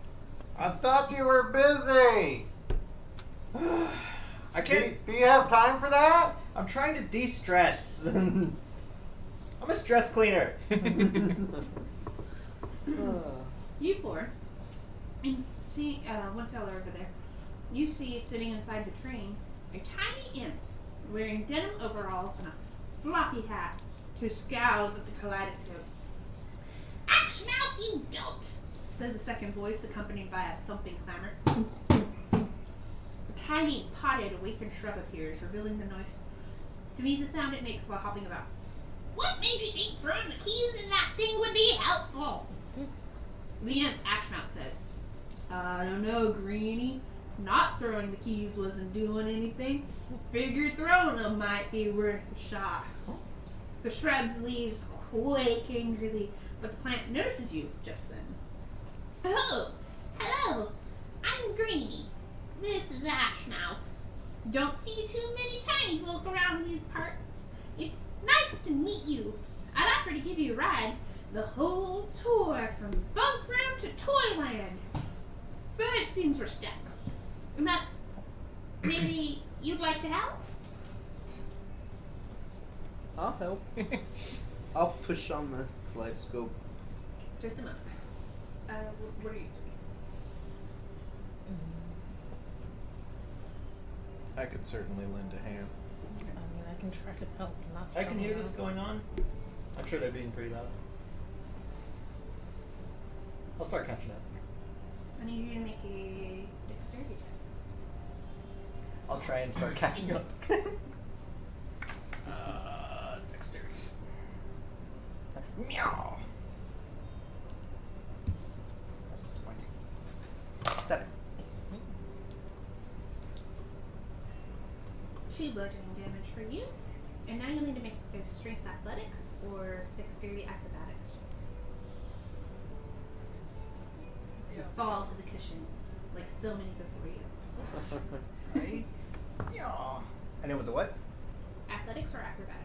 I thought you were busy. I can't. Do you have time for that? I'm trying to de-stress. I'm a stress cleaner. You four, and see, one teller over there, you see sitting inside the train a tiny imp wearing denim overalls and a floppy hat who scowls at the kaleidoscope. "Axmouth, you dolt!" says a second voice accompanied by a thumping clamor. A tiny, potted, awakened shrub appears, revealing the noise. To me, the sound it makes while hopping about. "What made you think throwing the keys in that thing would be helpful?" The imp, Ashmouth, says, "I don't know, Greenie. Not throwing the keys wasn't doing anything. Figured throwing them might be worth a shot." The shrub's leaves quake angrily, but the plant notices you just then. "Oh, hello. I'm Greenie. This is Ashmouth. Don't see too many tiny folk around these parts. It's nice to meet you. I'd offer to give you a ride the whole tour from Bunk Room to Toyland. But it seems we're stuck. Unless maybe you'd like to help?" I'll help. I'll push on the kaleidoscope. Just a moment. What are you doing? I could certainly lend a hand. I mean, I can try to help. Not I can hear strong this enough. going on. I'm sure they're being pretty loud. I'll start catching up. I need you to make a dexterity check. I'll try and start catching up. Dexterity. Meow. That's disappointing. 7. 2 bludgeoning damage for you. And now you'll need to make a strength athletics or dexterity acrobatics check. To fall to the cushion like so many before you. Right? Yeah. And it was a what? Athletics or acrobatics?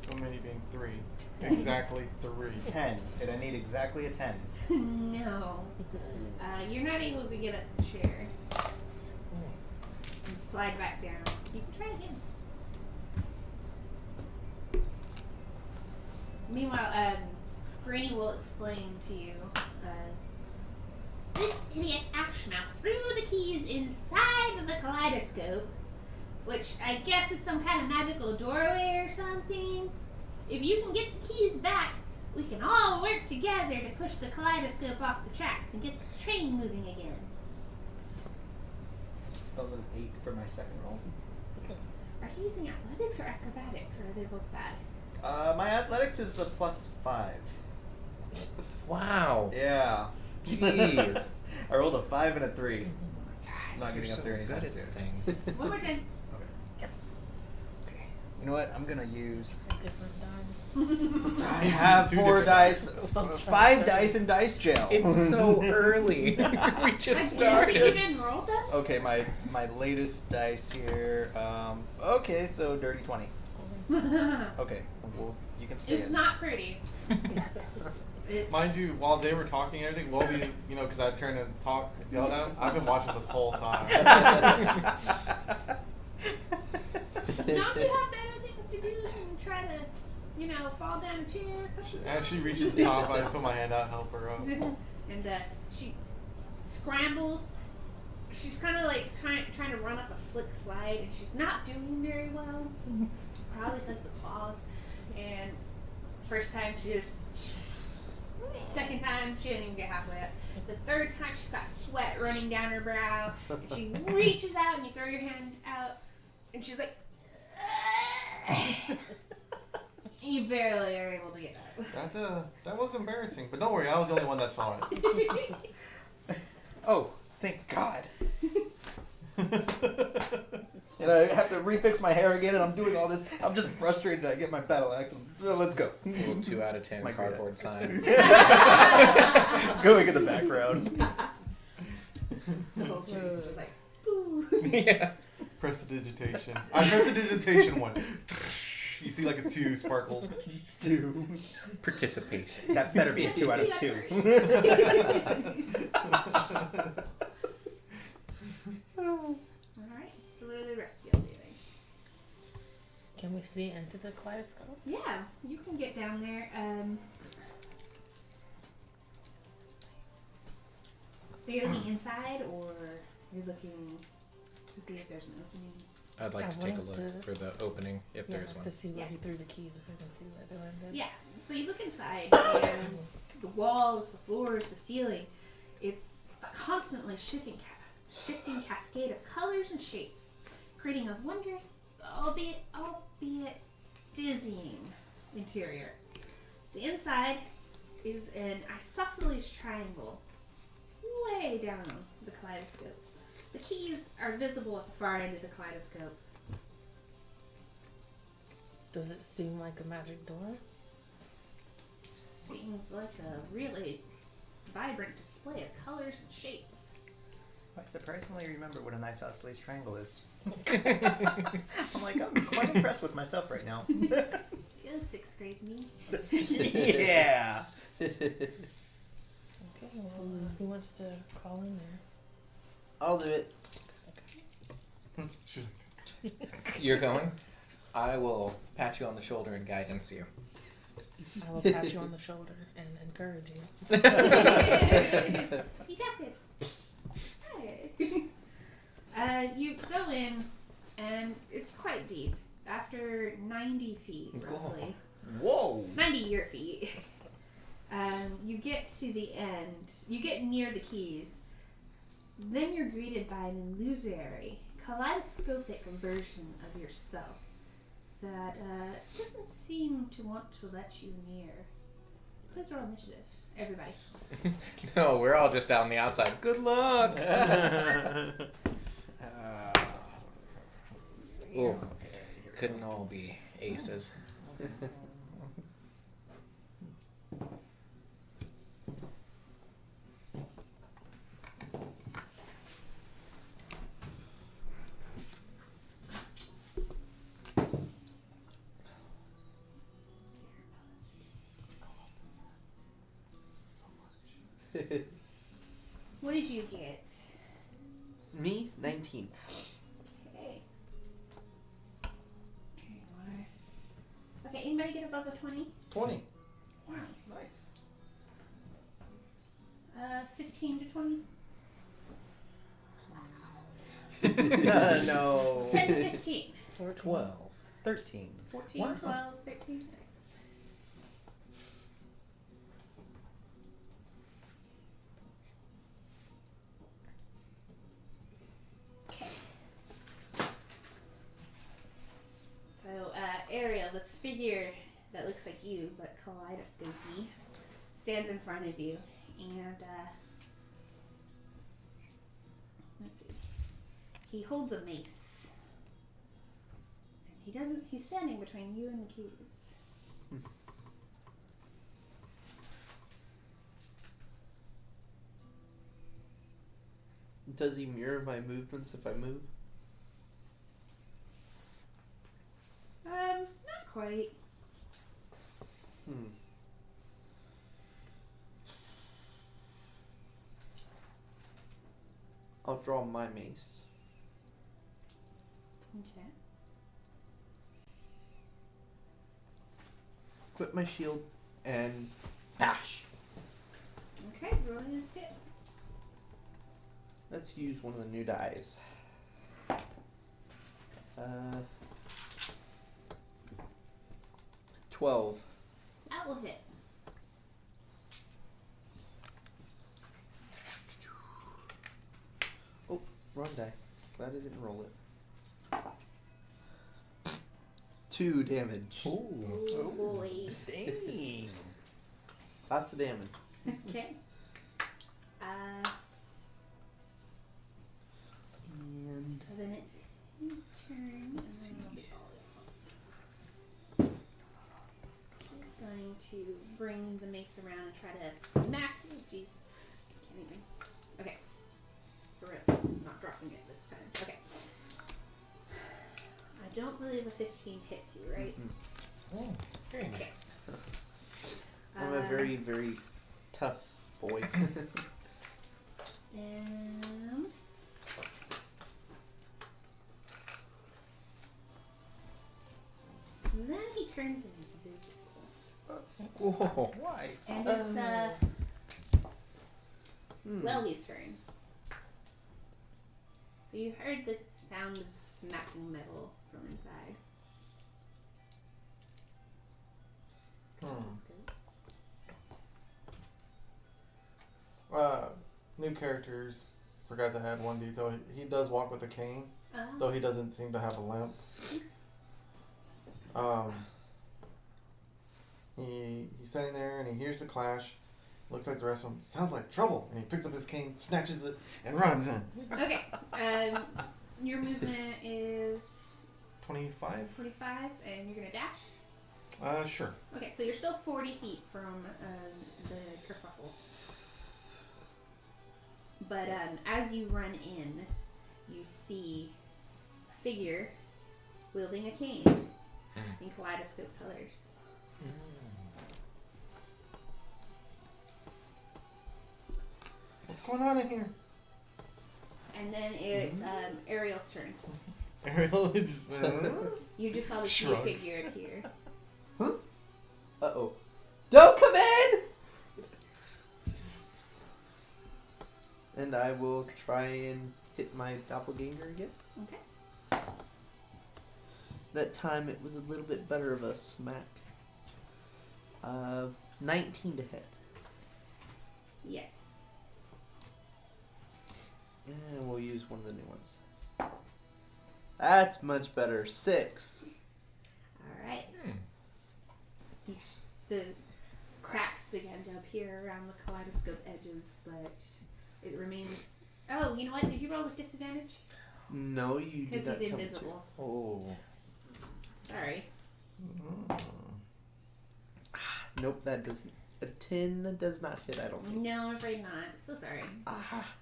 So many being 3. Exactly 3. 10. Did I need exactly a 10? No. You're not able to get up the chair. And slide back down. You can try again. Meanwhile, Granny will explain to you. This idiot Ashmouth threw the keys inside of the kaleidoscope, which I guess is some kind of magical doorway or something. If you can get the keys back, we can all work together to push the kaleidoscope off the tracks and get the train moving again. That was an 8 for my second roll. Are you using athletics or acrobatics, or are they both bad? My athletics is a +5. Wow. Yeah. Jeez. I rolled a 5 and a 3. Gosh. I'm not getting You're up there so anytime good soon. at things. One more time. Okay. Yes. Okay. You know what? I'm gonna use. A different dime. I He's have used 2 4 dice, different 5 dice in dice jail. It's so early. We just You started. didn't roll them? Okay, my latest dice here. Okay, so dirty 20. Okay, well you can stay. It's in. not pretty. It's, Mind you, while they were talking and everything, Wolby, because I turned and talk, yelled at him, I've been watching this whole time. don't you have better things to do than try to, fall down a chair? As she reaches the top, I put my hand out and help her up. And she scrambles. She's kind of like trying to run up a slick slide, and she's not doing very well. Probably because the claws. And first time she just. Second time she didn't even get halfway up. The third time she's got sweat running down her brow. And she reaches out, and you throw your hand out, and she's like. You barely are able to get up. That was embarrassing, but don't worry, I was the only one that saw it. Oh, thank God. And I have to refix my hair again, and I'm doing all this. I'm just frustrated. I get my battle axe. And, let's go. Little 2 out of 10 My cardboard sign. Just going in the background. The whole tree was just like, boo. Yeah. Prestidigitation. I prestidigitation one. You see like a 2 sparkle. 2. Participation. That better be a 2 out of 2. Alright, so what are the rest of y'all doing? Can we see into the kaleidoscope? Yeah, you can get down there. So you're looking inside, or you're looking to see if there's an opening? I'd like I to take a wanted look to for the opening, if Yeah, there is one. to see where Yeah. he threw the keys, if we can see where they landed. Yeah, so you look inside, and the walls, the floors, the ceiling, it's a constantly shifting cascade of colors and shapes, creating a wondrous, albeit dizzying interior. The inside is an isosceles triangle, way down the kaleidoscope. The keys are visible at the far end of the kaleidoscope. Does it seem like a magic door? Seems like a really vibrant display of colors and shapes. I surprisingly remember what an isosceles triangle is. I'm like, I'm quite impressed with myself right now. Go 6th grade me. Yeah. Okay, well, who wants to crawl in there? I'll do it. She's You're going? I will pat you on the shoulder and guidance you. I will pat you on the shoulder and encourage you. You got this. Hey. You go in, and it's quite deep. After 90 feet, roughly. Whoa. 90 year feet. You get to the end. You get near the keys. Then you're greeted by an illusory, kaleidoscopic version of yourself that doesn't seem to want to let you near. Please roll initiative, everybody. No, we're all just out on the outside. Good luck! Oh. Couldn't all be aces. What did you get? Me, 19. Okay. Okay, anybody get above a 20? 20. Nice. Nice. 15 to 20? No. 10 to 15. 12. 13. 14, Wow. 12, 13. Okay. So, Ariel, this figure that looks like you, but kaleidoscopy, stands in front of you, and, let's see. He holds a mace. He's standing between you and the keys. Does he mirror my movements if I move? Not quite. I'll draw my mace. Okay. Equip my shield and bash. Okay, rolling a hit. Let's use one of the new dies. 12. That will hit. Oh, wrong die. Glad I didn't roll it. 2 damage. Oh boy. Dang. Lots of damage. Okay. And So then it's his turn. let's see. He's going to bring the mace around and try to smack you. Jeez. Can't even. Okay. For real. Not dropping it this time. Okay. don't believe a 15 hits you, right? Oh, very nice. I'm a very, very tough boy. And then he turns invisible. Whoa, why? And it's Welly's turn. So you heard the sound of smacking metal from inside. New characters. Forgot to add one detail. He does walk with a cane, Oh. though he doesn't seem to have a limp. He's sitting there and he hears the clash. Looks like the rest of them. Sounds like trouble. And he picks up his cane, snatches it, and runs in. Okay. Your movement is 25? 45, and you're gonna dash. Sure. Okay, so you're still 40 feet from the kerfuffle. But as you run in, you see a figure wielding a cane in kaleidoscope colors. What's going on in here? And then it's Ariel's turn. Ariel is just. You just saw this new Shrugs. figure appear. Uh-oh. Don't come in! And I will try and hit my doppelganger again. Okay. That time it was a little bit better of a smack. 19 to hit. Yes. And we'll use one of the new ones. That's much better. 6. All right. The cracks begin to appear around the kaleidoscope edges, but it remains. Oh, you know what? Did you roll with disadvantage? No, you did Because not he's tell me to. invisible. Oh. Sorry. Nope, that doesn't. A 10 does not hit, I don't think. No, I'm afraid not. So sorry. Ah.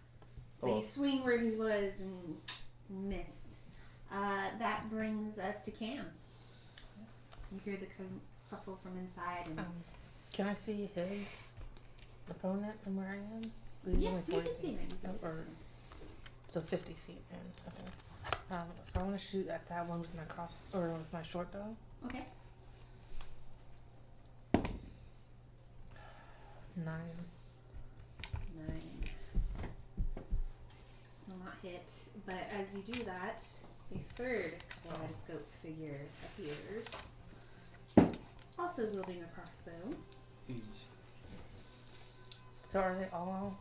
So you swing where he was and miss. That brings us to Cam. You hear the kerfuffle from inside, and Can I see his opponent from where I am? He's yeah, only you 40 can see feet. him. Or, so 50 feet in. Okay. So I want to shoot at that one with my with my short bow. Okay. 9. 9. Will not hit, but as you do that, a third kaleidoscope figure appears, also wielding a crossbow. So are they all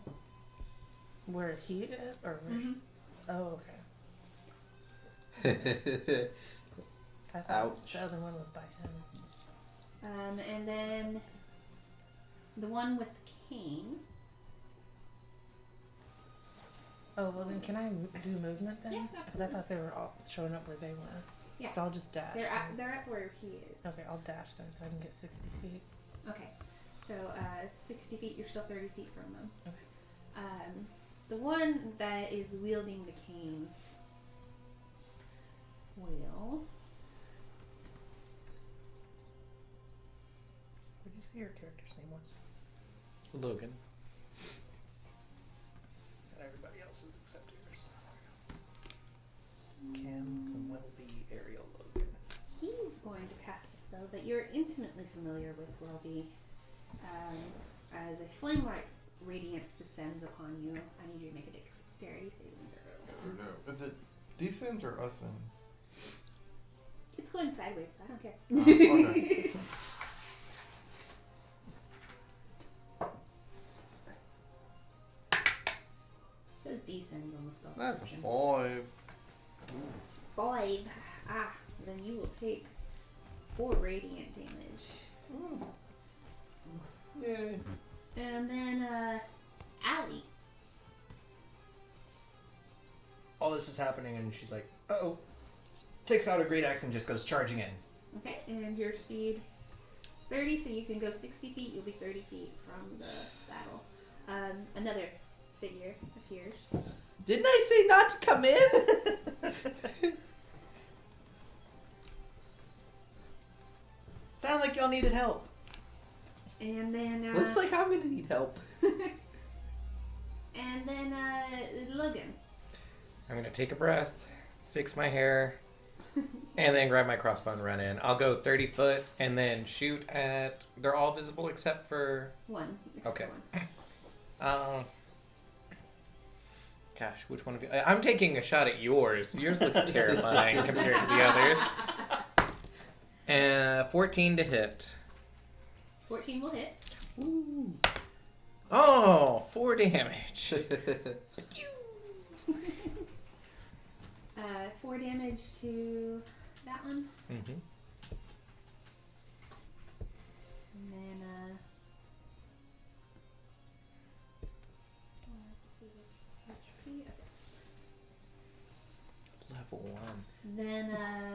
where he is, or where? Mm-hmm. Oh, okay. I thought Ouch. the other one was by him. And then the one with the cane. Oh, well then can I do movement then? Yeah, Because I thought they were all showing up where they were. Yeah. So I'll just dash. They're then. they're up where he is. Okay, I'll dash then so I can get 60 feet. Okay. So 60 feet, you're still 30 feet from them. Okay. The one that is wielding the cane will. What did you say your character's name was? Logan. And everybody else's except yours. Cam Welby Ariel Logan. He's going to cast a spell that you're intimately familiar with, Welby. As a flame-like radiance descends upon you, I need you to make a dexterity saving throw. Oh no. Is it descends or ascends? It's going sideways, so I don't care. Oh, okay. It says descends on the spell That's a description. 5. 5. Then you will take 4 radiant damage. Yay. And then, Allie. All this is happening and she's like, uh-oh. Takes out a great axe and just goes charging in. Okay, and your speed 30, so you can go 60 feet. You'll be 30 feet from the battle. Another figure appears. Didn't I say not to come in? Sounded like y'all needed help. And then Looks like I'm gonna need help. and then Logan. I'm gonna take a breath, fix my hair, and then grab my crossbow and run in. I'll go 30 foot and then shoot at. They're all visible except for. One. Okay. One. Gosh, which one of you? I'm taking a shot at yours. Yours looks terrifying compared to the others. 14 to hit. 14 will hit. Ooh. Oh, 4 damage. 4 damage to that one. Mm-hmm. And then, let's see what's HP. Okay. Level 1. Then,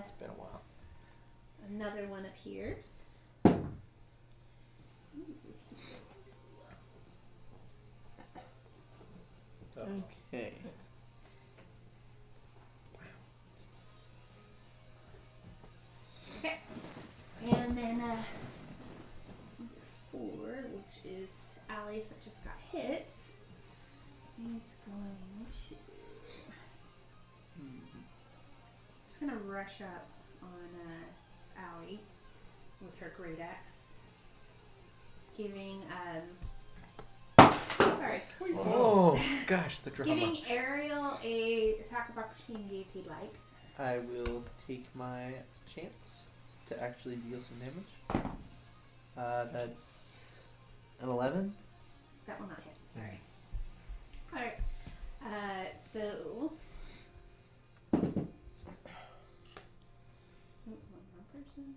It's been a while. another one appears. Okay. Okay. And then, number 4, which is Alice that just got hit. He's going to. Just gonna rush up on Allie with her great axe, giving sorry, Oh, gosh, the drama. giving Ariel a attack of opportunity if he'd like. I will take my chance to actually deal some damage. That's an 11. That will not hit. Sorry. All right. So. One person.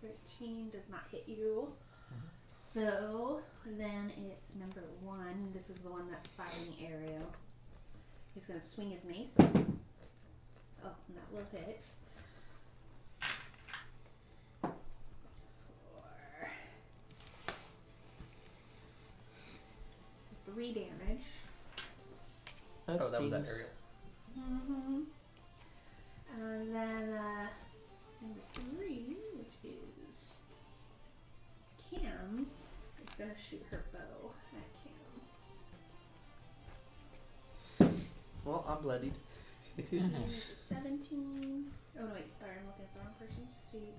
13 does not hit you. So then it's number 1. This is the one that's fighting Ariel. He's gonna swing his mace. Oh, and that will hit. 3 damage. That Oh, that was that stings. Ariel. Mm-hmm. And then number 3, which is Cam's, is gonna shoot her bow at Cam. Well, I'm bloodied. And then it's a 17. Oh no, wait, sorry, I'm looking at the wrong person's sheet.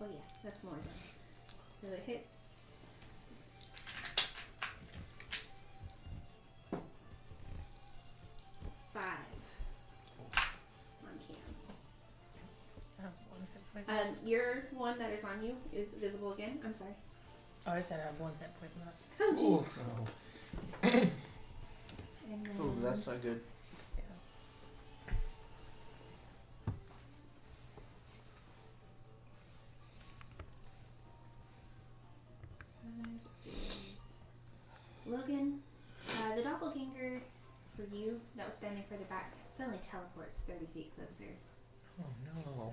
Oh yeah, that's more than. So it hits. 5 on Cam. I have 1 hit point. Your one that is on you is visible again. I'm sorry. Oh, I said I have 1 hit point left. Oh, jeez. Oh. And then, Oh, that's not good. Logan, the doppelganger for you that was standing further back suddenly teleports 30 feet closer. Oh, no.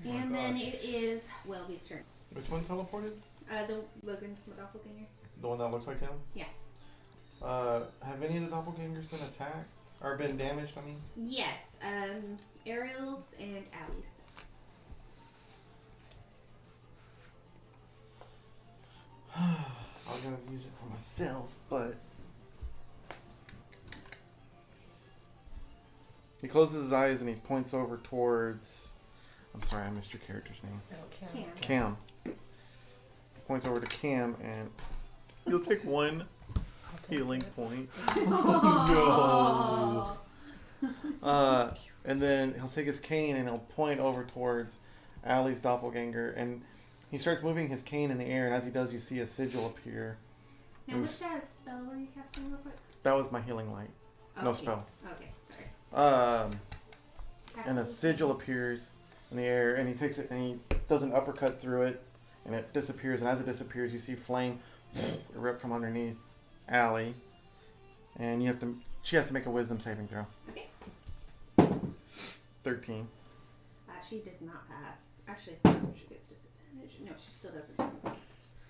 And then it is Welby's turn. Which one teleported? The Logan's doppelganger. The one that looks like him? Yeah. Have any of the doppelgangers been attacked? Or been damaged, I mean? Yes, Ariel's and Allie's. I was gonna use it for myself, but he closes his eyes and he points over towards. I'm sorry, I missed your character's name. Oh, Cam. Cam. Cam. Points over to Cam and you'll take 1 I'll take healing it. point. Oh. And then he'll take his cane and he'll point over towards Allie's doppelganger, and he starts moving his cane in the air, and as he does, you see a sigil appear. Now, which spell were you casting real quick? That was my healing light. Oh, No okay. spell. Okay, sorry. And a sigil appears in the air, and he takes it and he does an uppercut through it, and it disappears. And as it disappears, you see flame rip from underneath Allie, and she has to make a wisdom saving throw. Okay. 13. She does not pass. Actually, I think she gets disadvantage. No, she still doesn't.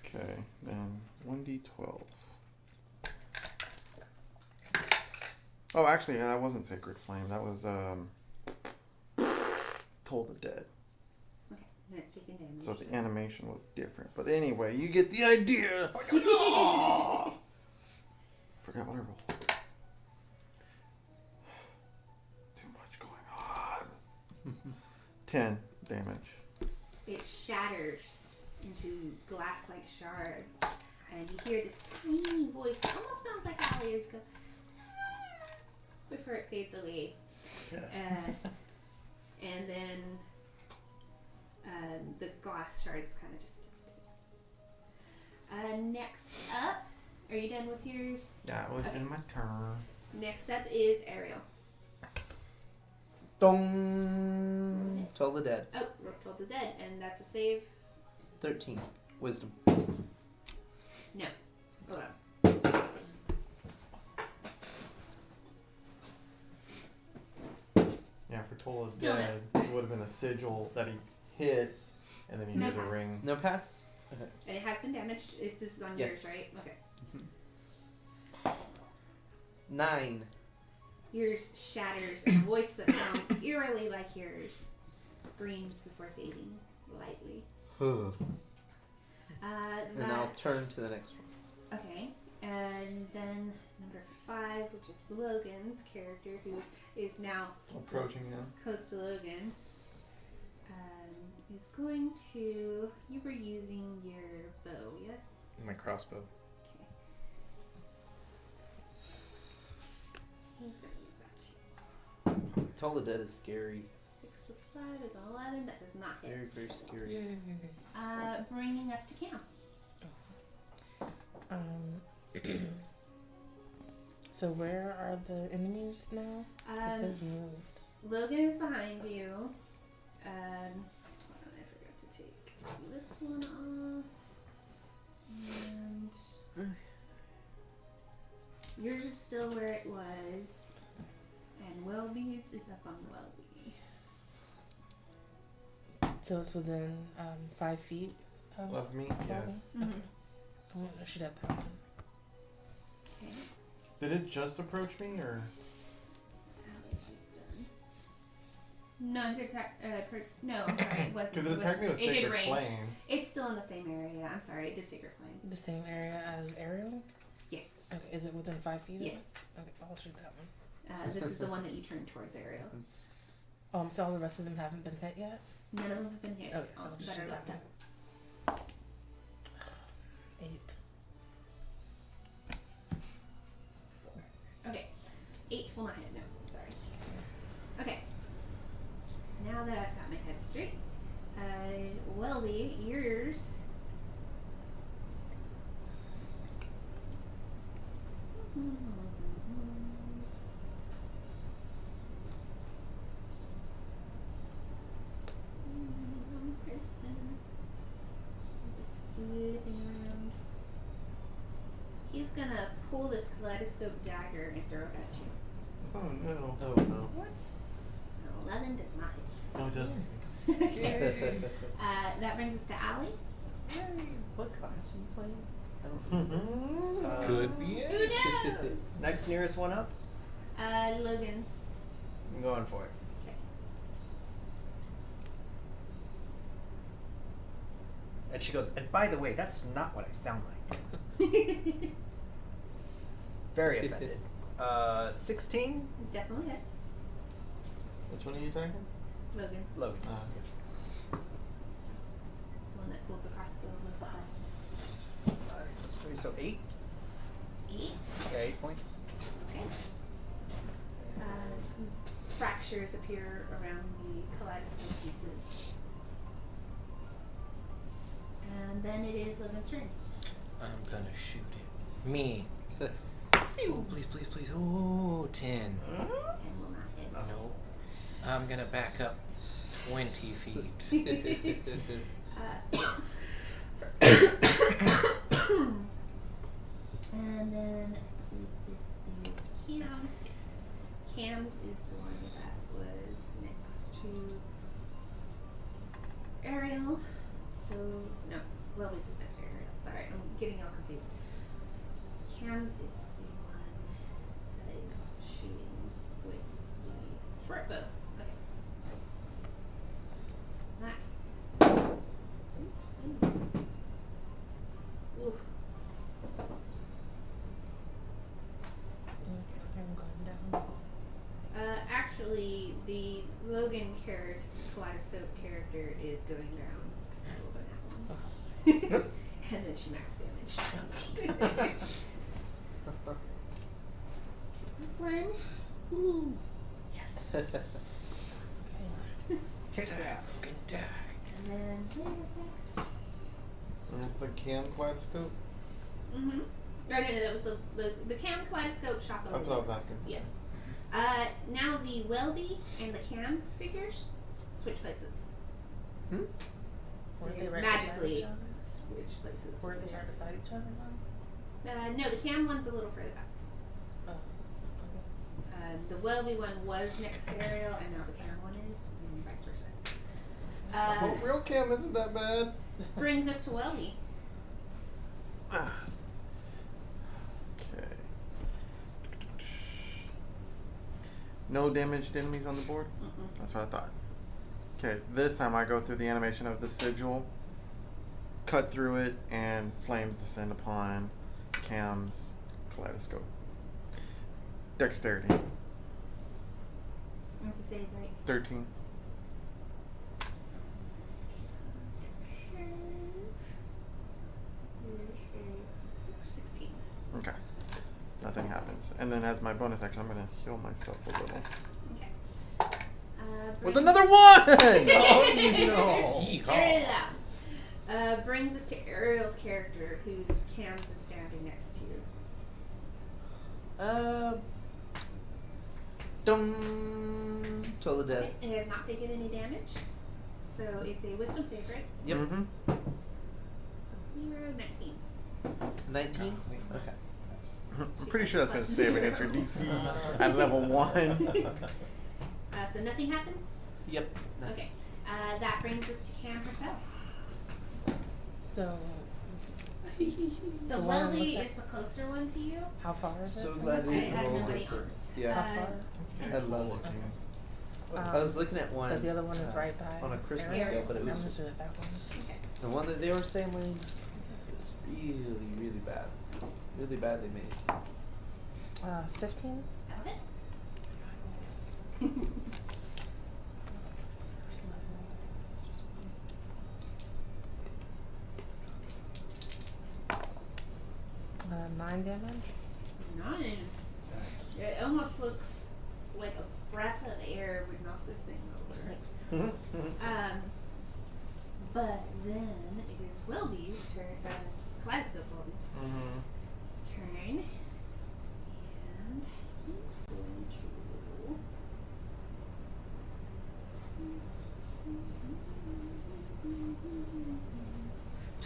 Okay, then 1d12. Oh, actually, that wasn't Sacred Flame. That was Toll the Dead. Okay, and it's taking damage. So the animation was different. But anyway, you get the idea. Forgot what I rolled. Too much going on. 10 damage. It shatters into glass-like shards, and you hear this tiny voice that almost sounds like Allie's go before it fades away. And then the glass shards kind of just dissipate. Next up, are you done with yours? That was in my turn. Next up is Ariel. Dong. Toll the Dead. Oh, Rook told the dead, and that's a save. 13. Wisdom. No. Hold on. Yeah, for Toll the Still no. Dead, it would have been a sigil that he hit, and then he No did a pass. ring. No pass? Okay. And it has been damaged. This is on Yes. yours, right? Okay. 9. Yours shatters, and a voice that sounds eerily like yours screams before fading lightly. And I'll turn to the next one. Okay, and then number 5, which is Logan's character, who is now Approaching him. close to Logan, is going to. You were using your bow, yes? My crossbow. Okay. He's going to use that too. Toll the Dead is scary. 6 plus 5 is 11. That does not hit. Very, very scary. Bringing us to Cam. So where are the enemies now? It says moved. Logan is behind you. Hold on, I forgot to take this one off. And yours is still where it was. And Welby's is up on Welby. So it's within 5 feet of Of me? Yes. Welby? Mm-hmm. Okay. I wonder if she'd have that one. Okay. Did it just approach me, or? Alex is done. No, it attacked. No, I'm sorry, it wasn't. Because it attacked me with it did Sacred range. Flame. It's still in the same area. I'm sorry, it did Sacred Flame. The same area as Ariel? Yes. Okay, is it within 5 feet? of Yes. it? Okay, I'll shoot that one. This is the one that you turned towards Ariel. So all the rest of them haven't been hit yet? None of them have been hit. Okay, so I'll just that shoot are that left one. up. 8. Okay. 8 will not hit. No, sorry. Okay. Now that I've got my head straight, Welby, yours. One person. Just flipping around. He's gonna pull this kaleidoscope dagger and throw it at you. Oh no. Oh no. What? No, 11 does not hit. No, it doesn't. That brings us to Allie. What class are you playing? I don't Could be Who it. knows? Next nearest one up? Logan's. I'm going for it. Okay. And she goes, and by the way, that's not what I sound like. Very offended. 16? Definitely hits. Which one are you attacking? Logan's. Logan. The one that pulled the crossbow was behind. 5 plus 3, so 8. 8. Okay, 8 points. Okay. Fractures appear around the kaleidoscope pieces. And then it is Logan's turn. I'm gonna shoot it. Me. Oh, please, please, please. Oh, 10. 10 will not hit. No. I'm gonna back up 20 feet. And then this is Cam's. Yes. Cam's is the one that was next to Ariel. So, no, Welby's is next to Ariel. Sorry, I'm getting all confused. Cam's is the one that is shooting with the short bow. Okay. Logan Kaleidoscope character is going down. So we'll go that one. And then she max damage. This one. Ooh. Yes. Take that. Good die. And then that. And it's the cam kaleidoscope? Mm-hmm. No, that was the cam kaleidoscope shot. That's what I was asking. Yes. Now the Welby and the cam figures switch places. Hmm? Weren't they They right magically beside each switch places. other? Weren't they right beside each other then? No, the cam one's a little further back. Oh. Okay. The Welby one was next to Ariel, and now the cam one is, and vice versa. Oh, real cam isn't that bad. Brings us to Welby. Okay. No damaged enemies on the board? Mm-mm. That's what I thought. Okay, this time I go through the animation of the sigil, cut through it, and flames descend upon Cam's kaleidoscope. Dexterity, What's the save, right? 13. Sure. 16. Okay. Nothing happens. And then as my bonus action, I'm going to heal myself a little. Okay. With Brings- another one! Oh, no. Get it out. Brings us to Ariel's character, whose Cams is standing next to. Totally dead. Okay, it has not taken any damage, so it's a Wisdom save, right? Yep. Mm-hmm. 0, 19. 19? Okay. I'm pretty sure that's going to save against your DC at level 1. So nothing happens. Yep. Okay. That brings us to Cam herself. So, So The one on Welby the is the closer one to you. how far is it? So from glad the- we I had rolled nobody it. on. Yeah. How far? I love it. Um, I was looking at one But the other one is right by. on a Christmas Ariel. sale, but it was I'm just doing that one. Okay. the one that they were saying like, it was really, really bad. Really badly made. 15. Got it. Uh, 9 damage. 9. It almost looks like a breath of air would knock this thing over. But then it is Welby's turn. Kaleidoscope Welby. Mm-hmm. Turn. And he's going to.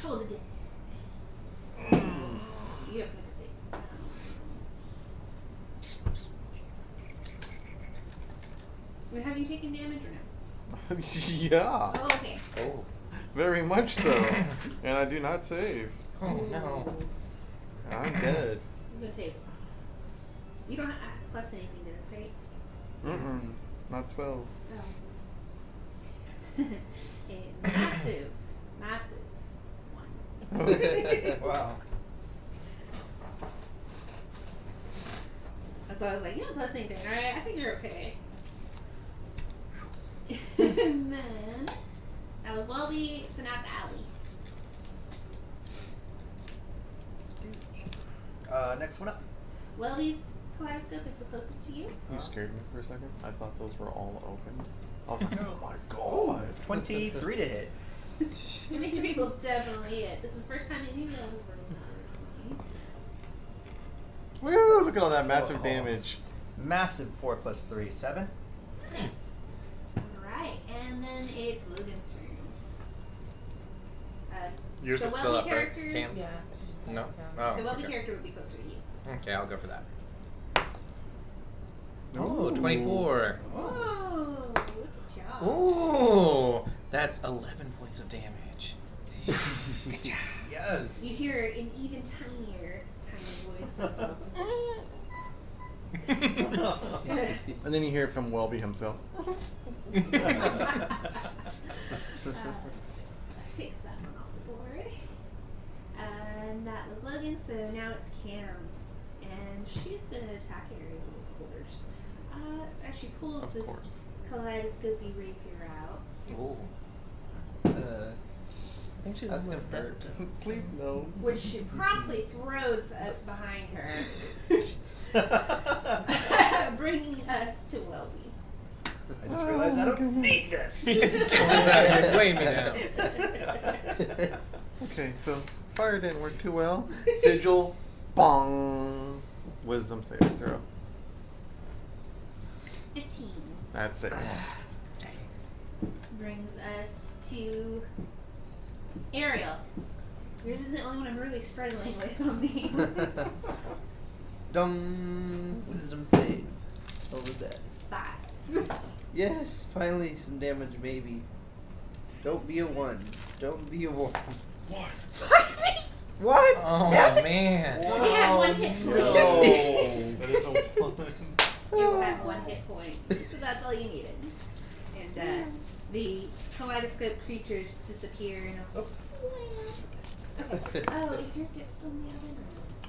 Told it. You have to make a save. Well, have you taken damage or no? Yeah, Oh, okay. Oh. very much so. And I do not save. Oh no. I'm dead. I'm gonna take. You don't have plus anything to this, right? Mm-mm. Not spells. Oh. A massive, massive one. Wow. And so I was like, you don't plus anything, alright? I think you're okay. And then that was Welby, so now it's Allie. Next one up. Welby's kaleidoscope is the closest to you. You scared me for a second. I thought those were all open. I was like, oh my god. 23 to hit. 23 will definitely hit. This is the first time any of them were Woo! Look at all that massive damage. Massive 4 plus 3, 7. Nice. Alright, and then it's Logan's turn. Yours the is still Welby up, right? character, Cam? Yeah. No? Yeah. Oh, The Welby okay. character would be closer to you. Okay, I'll go for that. Ooh. Oh, 24. Oh, good job. Ooh, that's 11 points of damage. Good job. Yes. You hear an even tinier, tiny voice. And then you hear it from Welby himself. Takes that one off the board. And that was Logan, so now it's Cam's. And she's gonna attack Ariel, of course. As she pulls Of this course. kaleidoscopy rapier out, Ooh. I think she's That's almost gonna dead. hurt. Please no. which she promptly throws up behind her, bringing us to Welby. I just realized I don't need this. Get this out of here. It's weighing me down. Okay, so fire didn't work too well. Sigil, bong. Wisdom saving throw. 15 That's it. brings us to Ariel. Yours is the only one I'm really struggling with on these. Dum. Wisdom save. What was that? 5. Yes, finally some damage, maybe. Don't be a 1. Don't be a 1. What? Oh Damn it. man. You have 1 hit point. No. That is a 1. You have 1 hit point. So that's all you needed. And the kaleidoscope creatures disappear in a. Okay. Oh, is your dip still in the oven?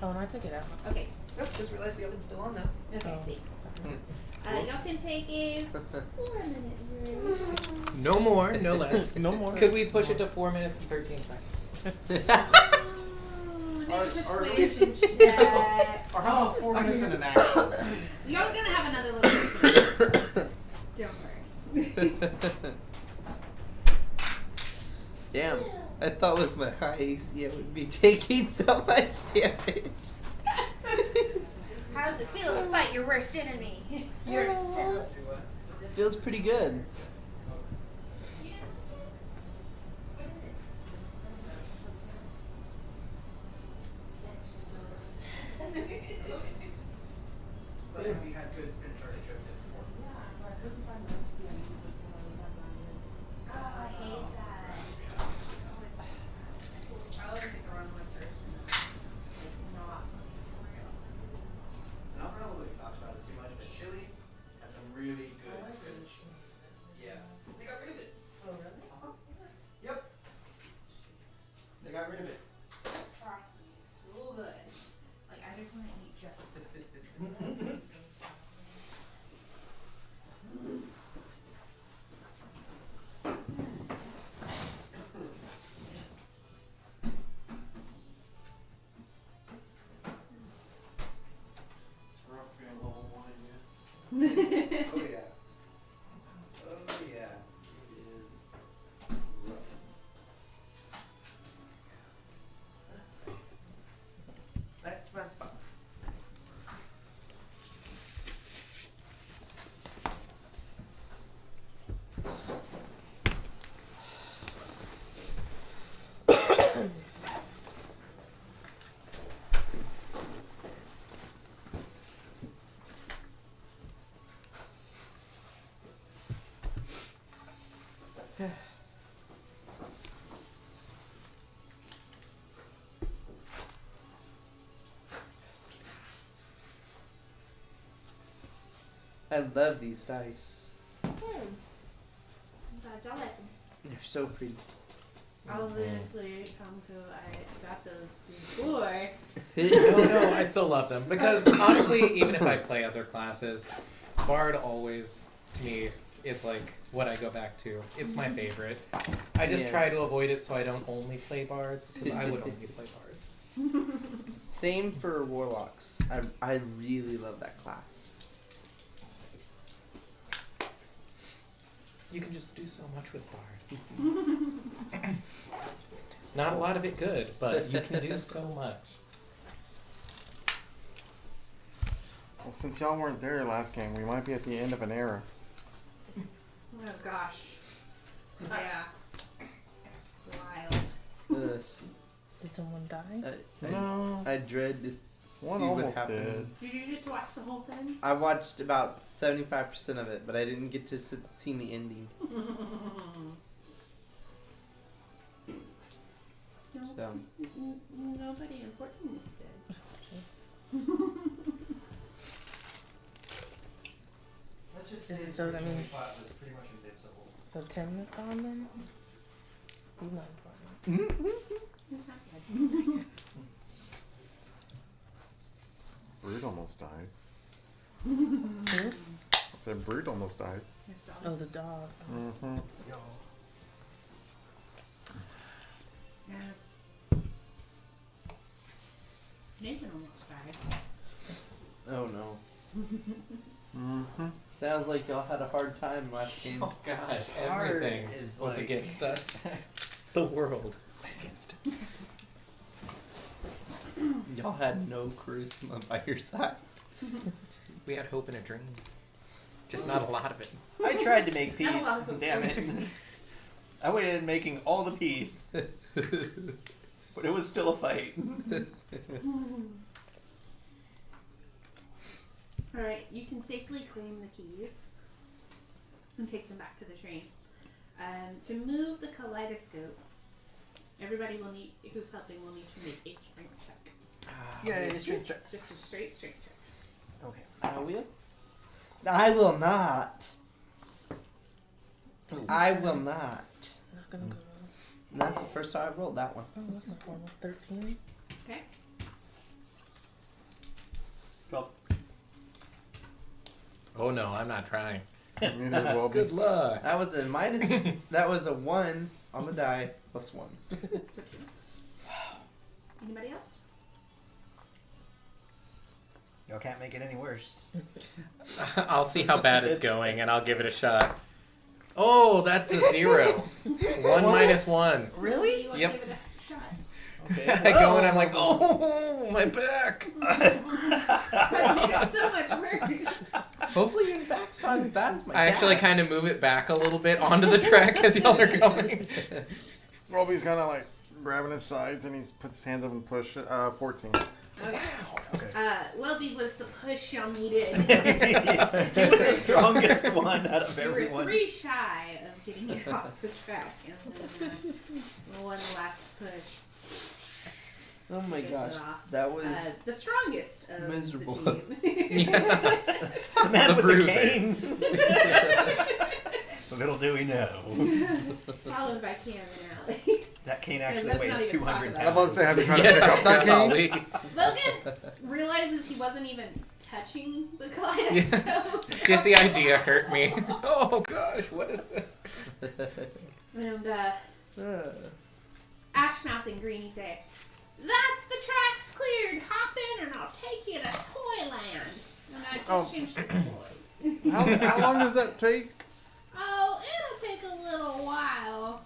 Oh, and I took it out. Okay. Nope, just realized the oven's still on though. Okay, Oh. thanks. Y'all can take a 4-minute break. No more, no less. No more. Could we push it to 4 minutes and 13 seconds? Make a Are persuasion check. Or how about 4 minutes in an action? Y'all gonna have another little break. Don't worry. Damn. I thought with my high AC I would be taking so much damage. How does it feel to fight your worst enemy? Yourself. Feels pretty good. We had good spin furniture at this point. Oh, I hate that. I always pick the wrong one first and then, not. And I'll probably talk about it too much, but Chili's has some really good spinach. Yeah. They got rid of it. Oh, really? Yep. They got rid of it. Frosty is so good. Like, I just want to eat just It's rough being level 1 again. Oh yeah. Oh yeah. It is rough. Back to my spot. I love these dice. I'm glad y'all like them. They're so pretty. Obviously, I got those before. No, I still love them because honestly, even if I play other classes, Bard always, to me, is like what I go back to. It's my favorite. I just Yeah. try to avoid it so I don't only play Bards because I would only play Bards. Same for warlocks. I really love that class. You can just do so much with Bard. Not a lot of it good, but you can do so much. Well, since y'all weren't there last game, we might be at the end of an era. Oh gosh. Yeah. Wild. Did someone die? No. I dread to One see what almost happened. did. Did you get to watch the whole thing? I watched about 75% of it, but I didn't get to see the ending. So. Nobody important is dead. Let's just Is say it the so that person we means- fought was pretty much invincible. So Tim is gone then? He's not important. It's not dead. Brood almost died. Who? I That Brute almost died. His dog. Oh, the dog. Mm-hmm. Yeah. Nathan almost died. Oh no. Mm-hmm. Sounds like y'all had a hard time last game. Oh gosh, Hard everything is was like- against us. The world was against us. Y'all had no charisma by your side. We had hope and a dream. Just not a lot of it. I tried to make peace. Not a lot of Damn it. I went in making all the peace, but it was still a fight. Alright, you can safely claim the keys and take them back to the train. To move the kaleidoscope, everybody will need, who's helping will need to make a strength check. Yeah, straight check. Just a straight strength check. Okay. I will. I will not. I will not. Not gonna go. And that's the first time I've rolled that one. Oh, that's not horrible. 13. Okay. Well, Oh no, I'm not trying. Neither will be. Good luck. That was a minus. That was a 1 on the die plus 1. Anybody else? y'all can't make it any worse. I'll see how bad it's going and I'll give it a shot. Oh, that's a 0. 1 minus 1. Really? You want Yep. to give it a shot? Okay. I go and I'm like, oh, my back. That made it so much worse. Hopefully your back's not as bad as my I actually dad's. kind of move it back a little bit onto the track as y'all are going. Roby's kind of like grabbing his sides and he puts his hands up and push it. 14. Okay. Okay. Welby was the push y'all needed. He was the strongest one out of You were everyone. 3 shy of getting it off the track, and then one last push. Oh my Gets gosh, it off. that was The strongest of miserable. the team. Yeah. The man The with bruiser. the cane. Little do we know. Followed by Cam and Allie. That cane let's actually not weighs even talk 200 about I was about to say, have you tried to Yeah, pick up that cane? golly. Logan realizes he wasn't even touching the kaleidoscope. Yeah. Just the idea hurt me. Oh gosh, what is this? And Ashmouth and Greenie say, "That's the track's cleared. Hop in and I'll take you to Toyland." And I just Oh. changed his voice. How long does that take? Oh, it'll take a little while.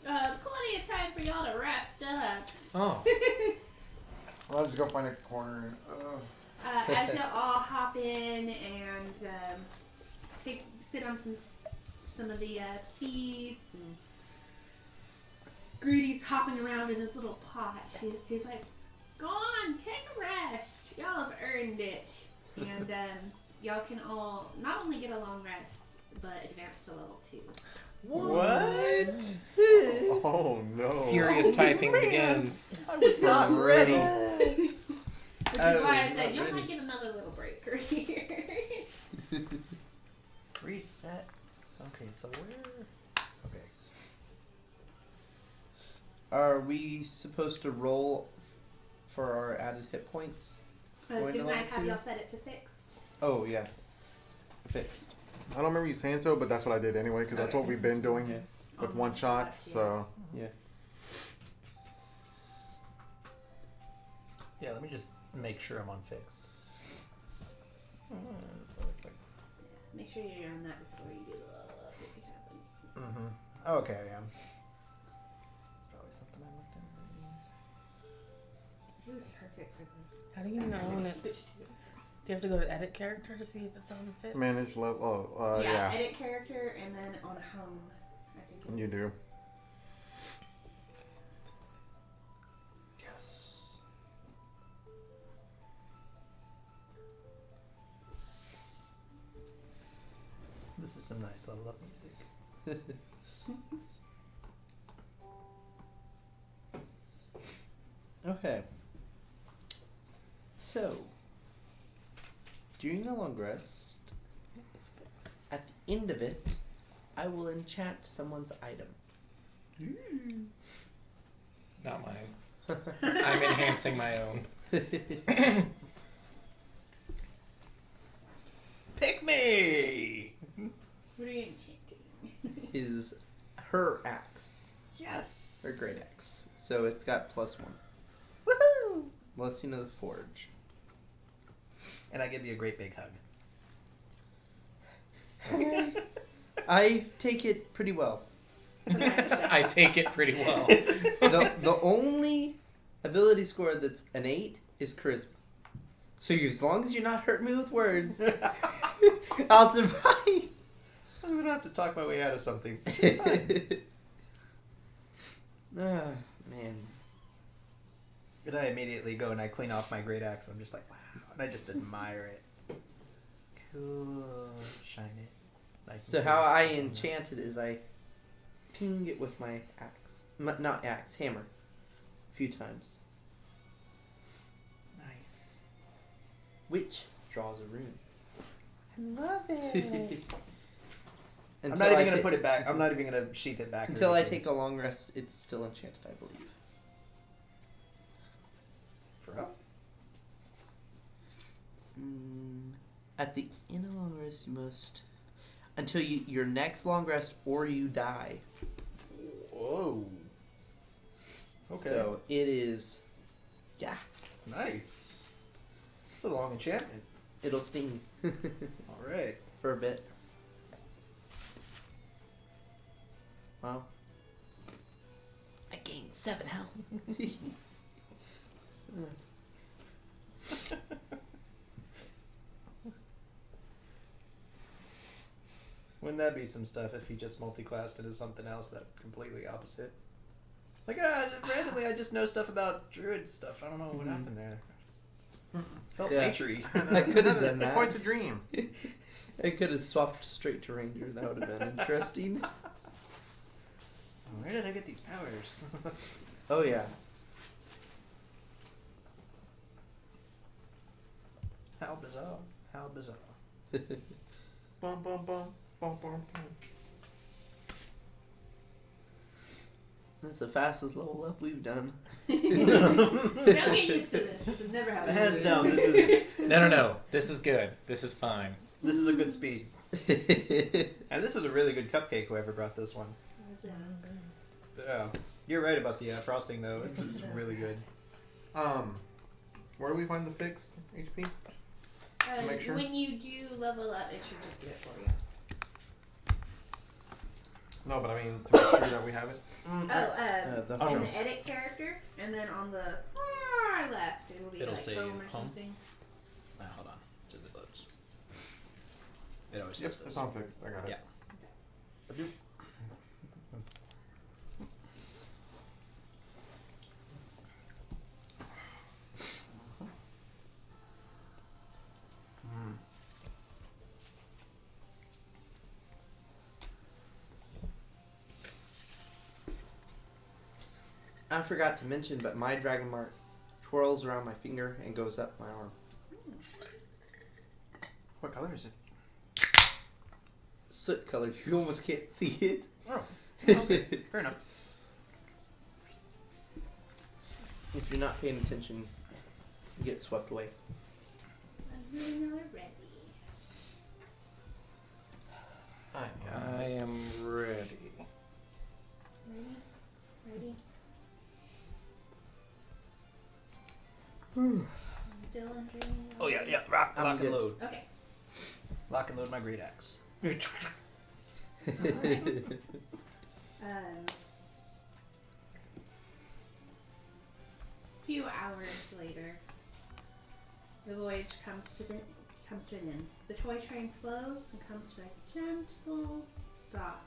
Plenty of time for y'all to rest up. Oh. I'll just go find a corner. As y'all all hop in and sit on some of the seats, and Greedy's hopping around in his little pot. He's like, "Go on, take a rest. Y'all have earned it." And y'all can all not only get a long rest, but advance to level 2. What? Oh no. Furious typing begins. I was not ready. Which is Oh, why I not said you ready. might get another little break right here. Reset. Okay, so where? Okay. Are we supposed to roll for our added hit points? Going to Didn't I level have 2? y'all set it to fixed? Oh yeah, fixed. I don't remember you saying so, but that's what I did anyway, because that's what we've been doing Yeah. with Oh, one shots. yeah. So Yeah, let me just make sure I'm on fixed. Make sure you're on that before you do the level up if you haven't. Mm-hmm. Okay, I am. It's probably something I looked at. It was perfect for the. How do you know when it's. Do you have to go to edit character to see if it's on fit? manage level. Oh, yeah. Edit character and then on home. I think. You do. Yes. This is some nice level up music. Okay. So, during the long rest, at the end of it, I will enchant someone's item. Not mine. I'm enhancing my own. Pick me! What are you enchanting? Her axe. Yes! Her great axe. So it's got +1. Woohoo! Blessing of the Forge. And I give you a great big hug. I take it pretty well. I take it pretty well. The only ability score that's an 8 is charisma. So as long as you're not hurting me with words, I'll survive. I'm gonna have to talk my way out of something. Ah, man. And I immediately go and I clean off my great axe. I'm just like, wow. And I just admire it. Cool. Shine it. Nice and So how I crisp. enchant it is I ping it with my axe. Not axe, hammer. A few times. Nice. Which draws a rune. I love it. I'm Until not even I gonna ta- put it back. I'm not even gonna sheath it back. or Until I anything. take a long rest, it's still enchanted, I believe. For real? At the end of long rest, you must until your next long rest or you die. Whoa. Okay. So it is, yeah, Nice. It's a long enchantment. it'll sting All right. for a bit. Wow. I gained 7 health. Wouldn't that be some stuff if he just multi-classed into something else that completely opposite? Like, randomly, I just know stuff about druid stuff. I don't know what Mhm. happened there. Felt Yeah. naturey. I could have done that. Quite the dream. I could have swapped straight to ranger. That would have been interesting. Where did I get these powers? Oh yeah. How bizarre. How bizarre. Bum bum bum bum bum bum. That's the fastest level up we've done. Don't get used to this. This is never how we Hands do down, it. this is No. This is good. This is fine. this is a good speed. And this is a really good cupcake, whoever brought this one. Yeah. You're right about the frosting, though. It's really good. Where do we find the fixed HP? Make sure. When you do level up, it should just do it for you. No, but I mean to make sure that we have it. The In home. the edit character, and then on the far left, it'll It'll like say home or home? something. Now, hold on. It's in the loads. It always Yep, says it's this. on fixed. I got it. Yeah. Mm. I forgot to mention, but my dragon mark twirls around my finger and goes up my arm. What color is it? Soot colored. You almost can't see it. Oh. Okay. Fair enough. If you're not paying attention, you get swept away. When you're ready. I am ready. Ready? Dylan, dreaming? Oh yeah, yeah. Lock I'm and good. load. Okay. Lock and load my great axe. A few hours later, the voyage comes to an end. The toy train slows and comes to a gentle stop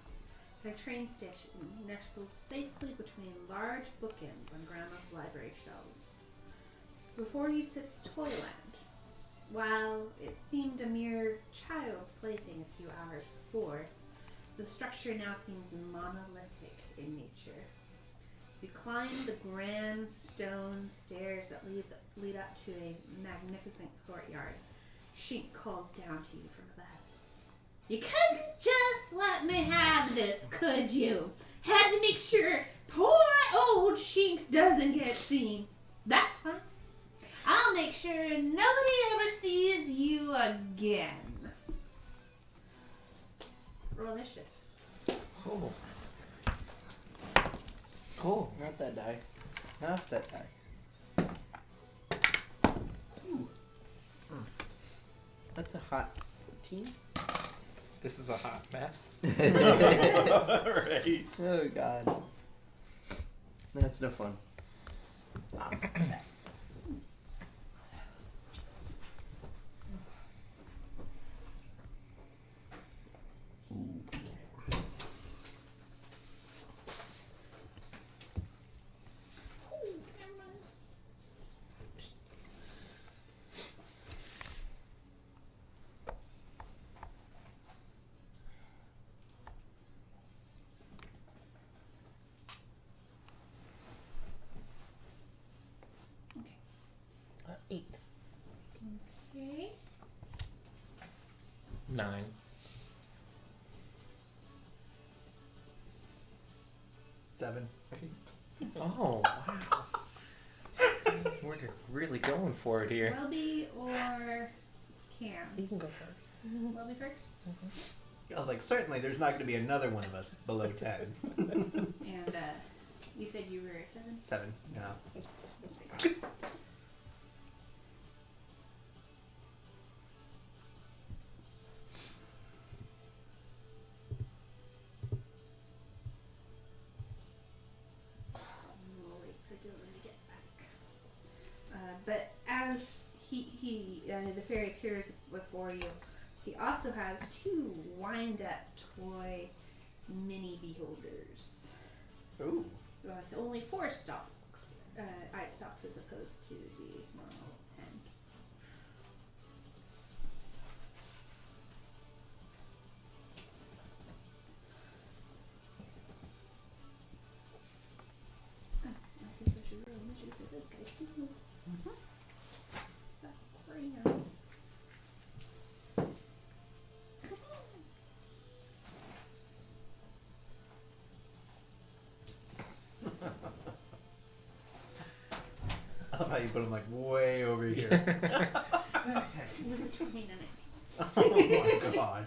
at a train station nestled safely between large bookends on Grandma's library shelves. Before you sits Toyland. While it seemed a mere child's plaything a few hours before, the structure now seems monolithic in nature. As you climb the grand stone stairs that lead up to a magnificent courtyard, Sheik calls down to you from above. You couldn't just let me have this, could you? Had to make sure poor old Sheik doesn't get seen. That's fine. I'll make sure nobody ever sees you again. Roll initiative. Oh. Oh, not that die. Not that die. Ooh. That's a hot 14. This is a hot mess. Right. Oh god. That's no fun. Okay. 8. Okay. 9. 7. Oh, wow. We're really going for it here. Welby or Cam? You can go first. Welby first. I was like, certainly there's not going to be another one of us below 10. And you said you were 7? 7. Yeah. 6. We'll wait for Dylan to get back. But as the fairy appears before you, he also has 2 wind-up toy mini beholders. Ooh. Well, it's only 4 stalks, eye stalks as opposed to the normal 10. I guess I should roll images of this guy too. Brainer. I love how you put them like way over here. It was a 29. Oh my god.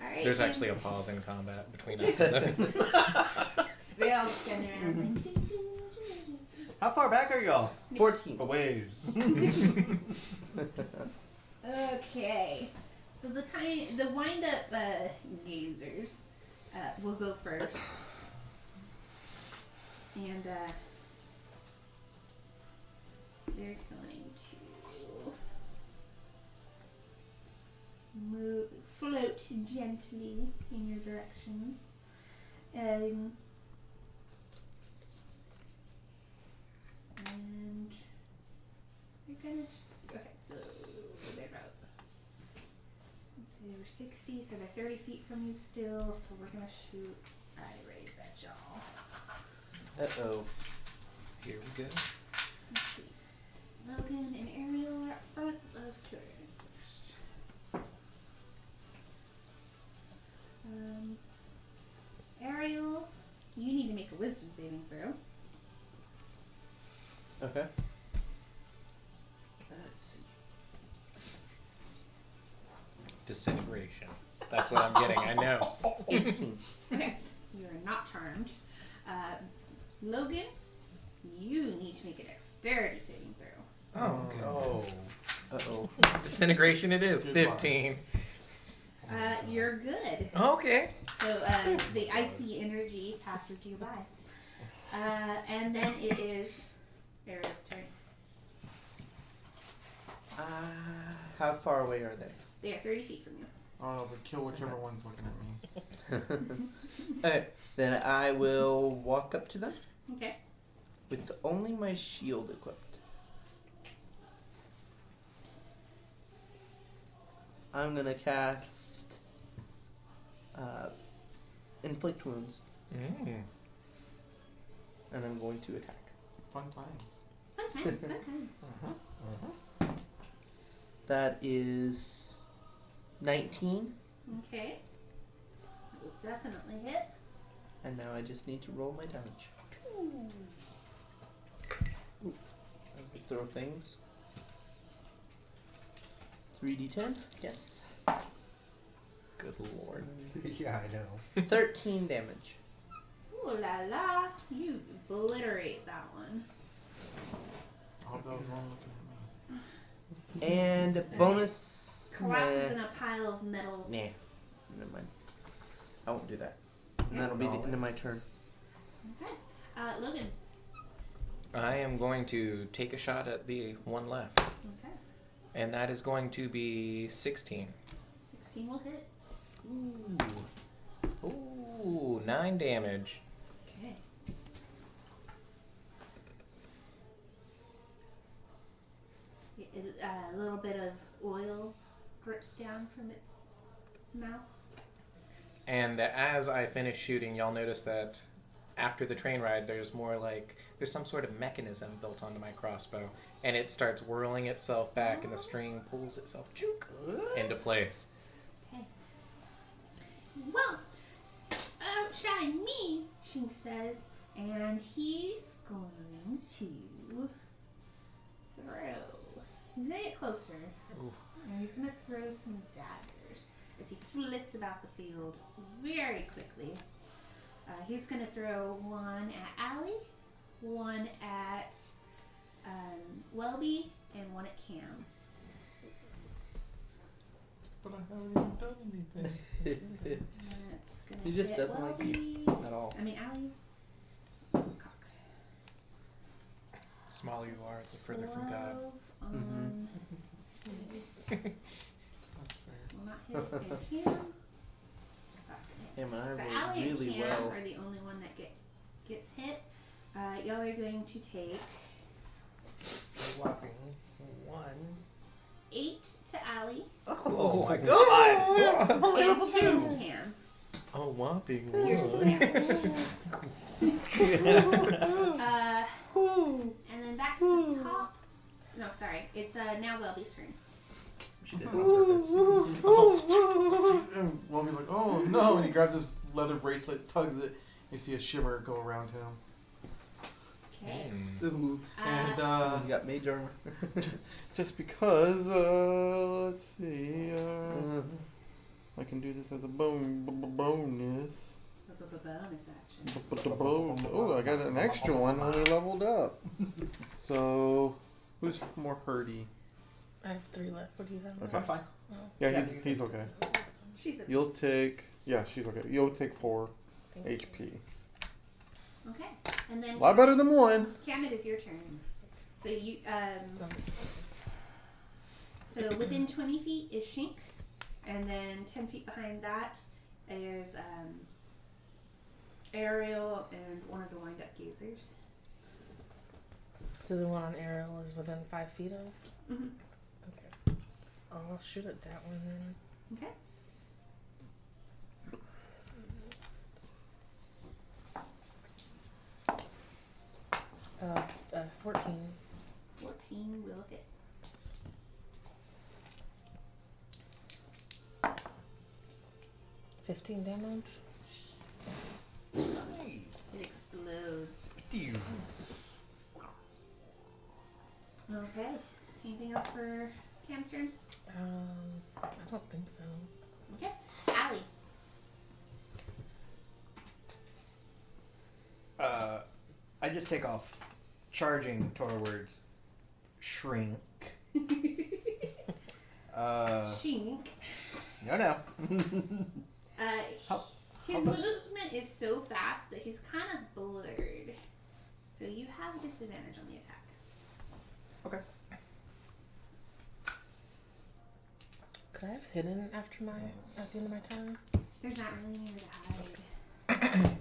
Alright. There's actually a pause in combat between us and them. They all stand around like. Ding, ding, ding. How far back are y'all? 14. A ways. Okay. So the wind up gazers will go first. And they're going to float gently in your directions. And they're gonna. Okay, so they're about. Let's see, they were 60, so they're 30 feet from you still. So we're gonna shoot eye rays at y'all. Uh-oh. Here we go. Let's see. Logan and Ariel are up front. Those 2 are going first. Ariel, you need to make a wisdom saving throw. Okay. Let's see. Disintegration. That's what I'm getting, I know. 18. Okay. You are not charmed. Logan, you need to make a dexterity saving throw. Oh, okay. Oh. Uh-oh. Disintegration it is. Goodbye. 15. You're good. Okay. So the icy energy passes you by. And then it is Ariel's turn. How far away are they? They are 30 feet from you. Oh, but kill whichever one's looking at me. Okay, then I will walk up to them Okay. with only my shield equipped. I'm gonna cast inflict wounds, Mm. and I'm going to attack. Fun times. Fun times, fun times. That is 19, Okay. Will definitely hit. and now I just need to roll my damage. Ooh. I can throw things. 3d10. Yes. Good lord. Yeah, I know. 13 damage. Ooh la la. You obliterate that one. I hope that was wrong looking at me. And bonus. Collapses in a pile of metal. Nah. Never mind. I won't do that. And that'll be the end of my turn. Okay. Logan. I am going to take a shot at the one left. Okay. And that is going to be 16. 16 will hit. Ooh, 9 damage. Okay. A little bit of oil drips down from its mouth. And as I finish shooting, y'all notice that after the train ride, there's some sort of mechanism built onto my crossbow, and it starts whirling itself back, and the string pulls itself into place. Okay. Well, outshine me, Shink says, and he's going to throw. He's gonna get closer, Ooh. and he's gonna throw some daggers as he flits about the field very quickly. He's gonna throw one at Allie, one at Welby, and one at Cam. But I haven't even done anything. That's gonna He just hit doesn't like you Welby. at all. I mean Allie. It's cocked. Smaller you are, the further from God. 12 on That's fair. will not hit, and Cam. That's gonna hit. Am I So rolled Allie really and Cam well? are the only one that gets hit. Y'all are going to take A whopping 1. 8 to Allie Oh my God! god! Only and level 10 2! to Cam. Oh, whopping You're one. And then back to the top. No, sorry. It's now Welby's turn. She did it on purpose. And Welby's like, oh no, and he grabs his leather bracelet, tugs it, you see a shimmer go around him. Okay. Ooh. And He's got mage armor. just because, let's see, I can do this as a bonus. Bonus action. Oh, I got an extra one when we leveled up. So, who's more hurty? I have 3 left. What do you have? Okay. I'm fine. Oh. Yeah, Yeah, he's okay. She's a You'll take, yeah, she's okay. You'll take 4 Thank you. HP. Okay. And then A lot better than 1. Cam, it is your turn. So you so within 20 feet is Shink, and then 10 feet behind that is Ariel and one of the wind-up gazers. So the one on Ariel is within 5 feet of? Mm-hmm. Okay. I'll shoot at that one then. Okay. Uh, 14. 14 will hit. $15 damage. It explodes. Okay. Anything else for Cam's turn? I don't think so. Okay. Allie. I just take off, charging towards Shrink. Shink. No. How His much- movement is so fast that he's kind of blurred. So you have a disadvantage on the attack. Okay. Could I have hidden at the end of my turn? There's not really anywhere to hide.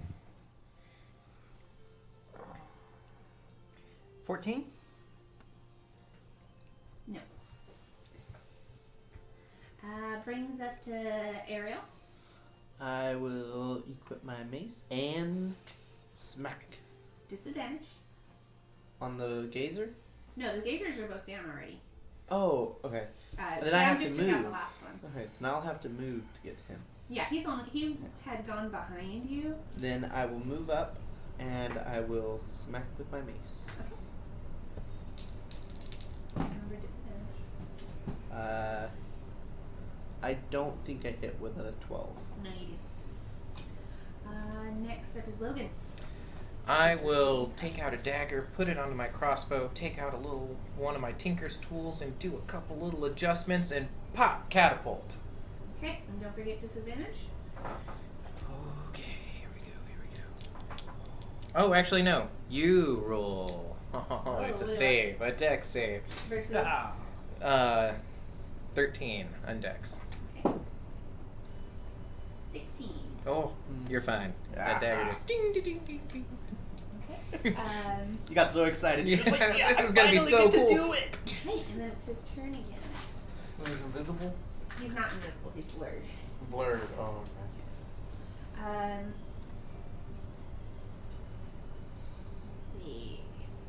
14? No. Brings us to Ariel. I will equip my mace and smack Disadvantage. on the gazer. No, the gazers are both down already. Oh, okay. Then then I have to just took out the move. last one. Okay, now I'll have to move to get to him. Yeah, he had gone behind you. Then I will move up and I will smack with my mace. Remember disadvantage. I don't think I hit with a 12. No, you do. Next up is Logan. I will take out a dagger, put it onto my crossbow, take out a little one of my tinker's tools, and do a couple little adjustments, and pop, catapult. Okay, and don't forget disadvantage. Okay, here we go. Oh, actually, no. You roll. Oh, it's a what do I- save, a dex save. Versus 13 on dex. okay. 16. Oh, you're fine. That dagger just ding, ding, ding, ding, ding. Okay. You got so excited. You're just like, Yeah, yeah, this I is gonna be finally so get cool. to do it. Okay, and then it's his turn again. He's invisible? He's not invisible, he's blurred. Blurred. Oh, okay. Let's see.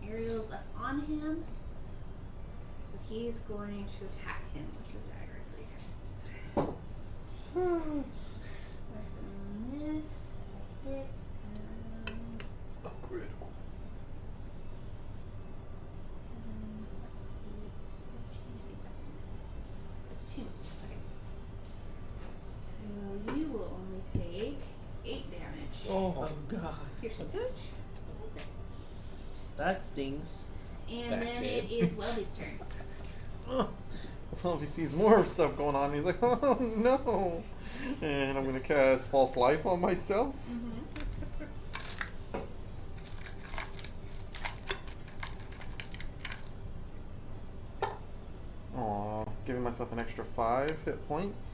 Ariel's up on him. So he's going to attack him with the dagger 3 times. That's a miss, a hit, Oh, critical. 7, plus 8, 15, I think that's a miss. That's 2 misses, okay. So you will only take 8 damage. Oh god. Piercing That's touch. it? That's it. That stings. And That's then it. it is Welby's turn. Well, if he sees more stuff going on, he's like, oh no. And I'm going to cast False Life on myself. Aw, giving myself an extra 5 hit points.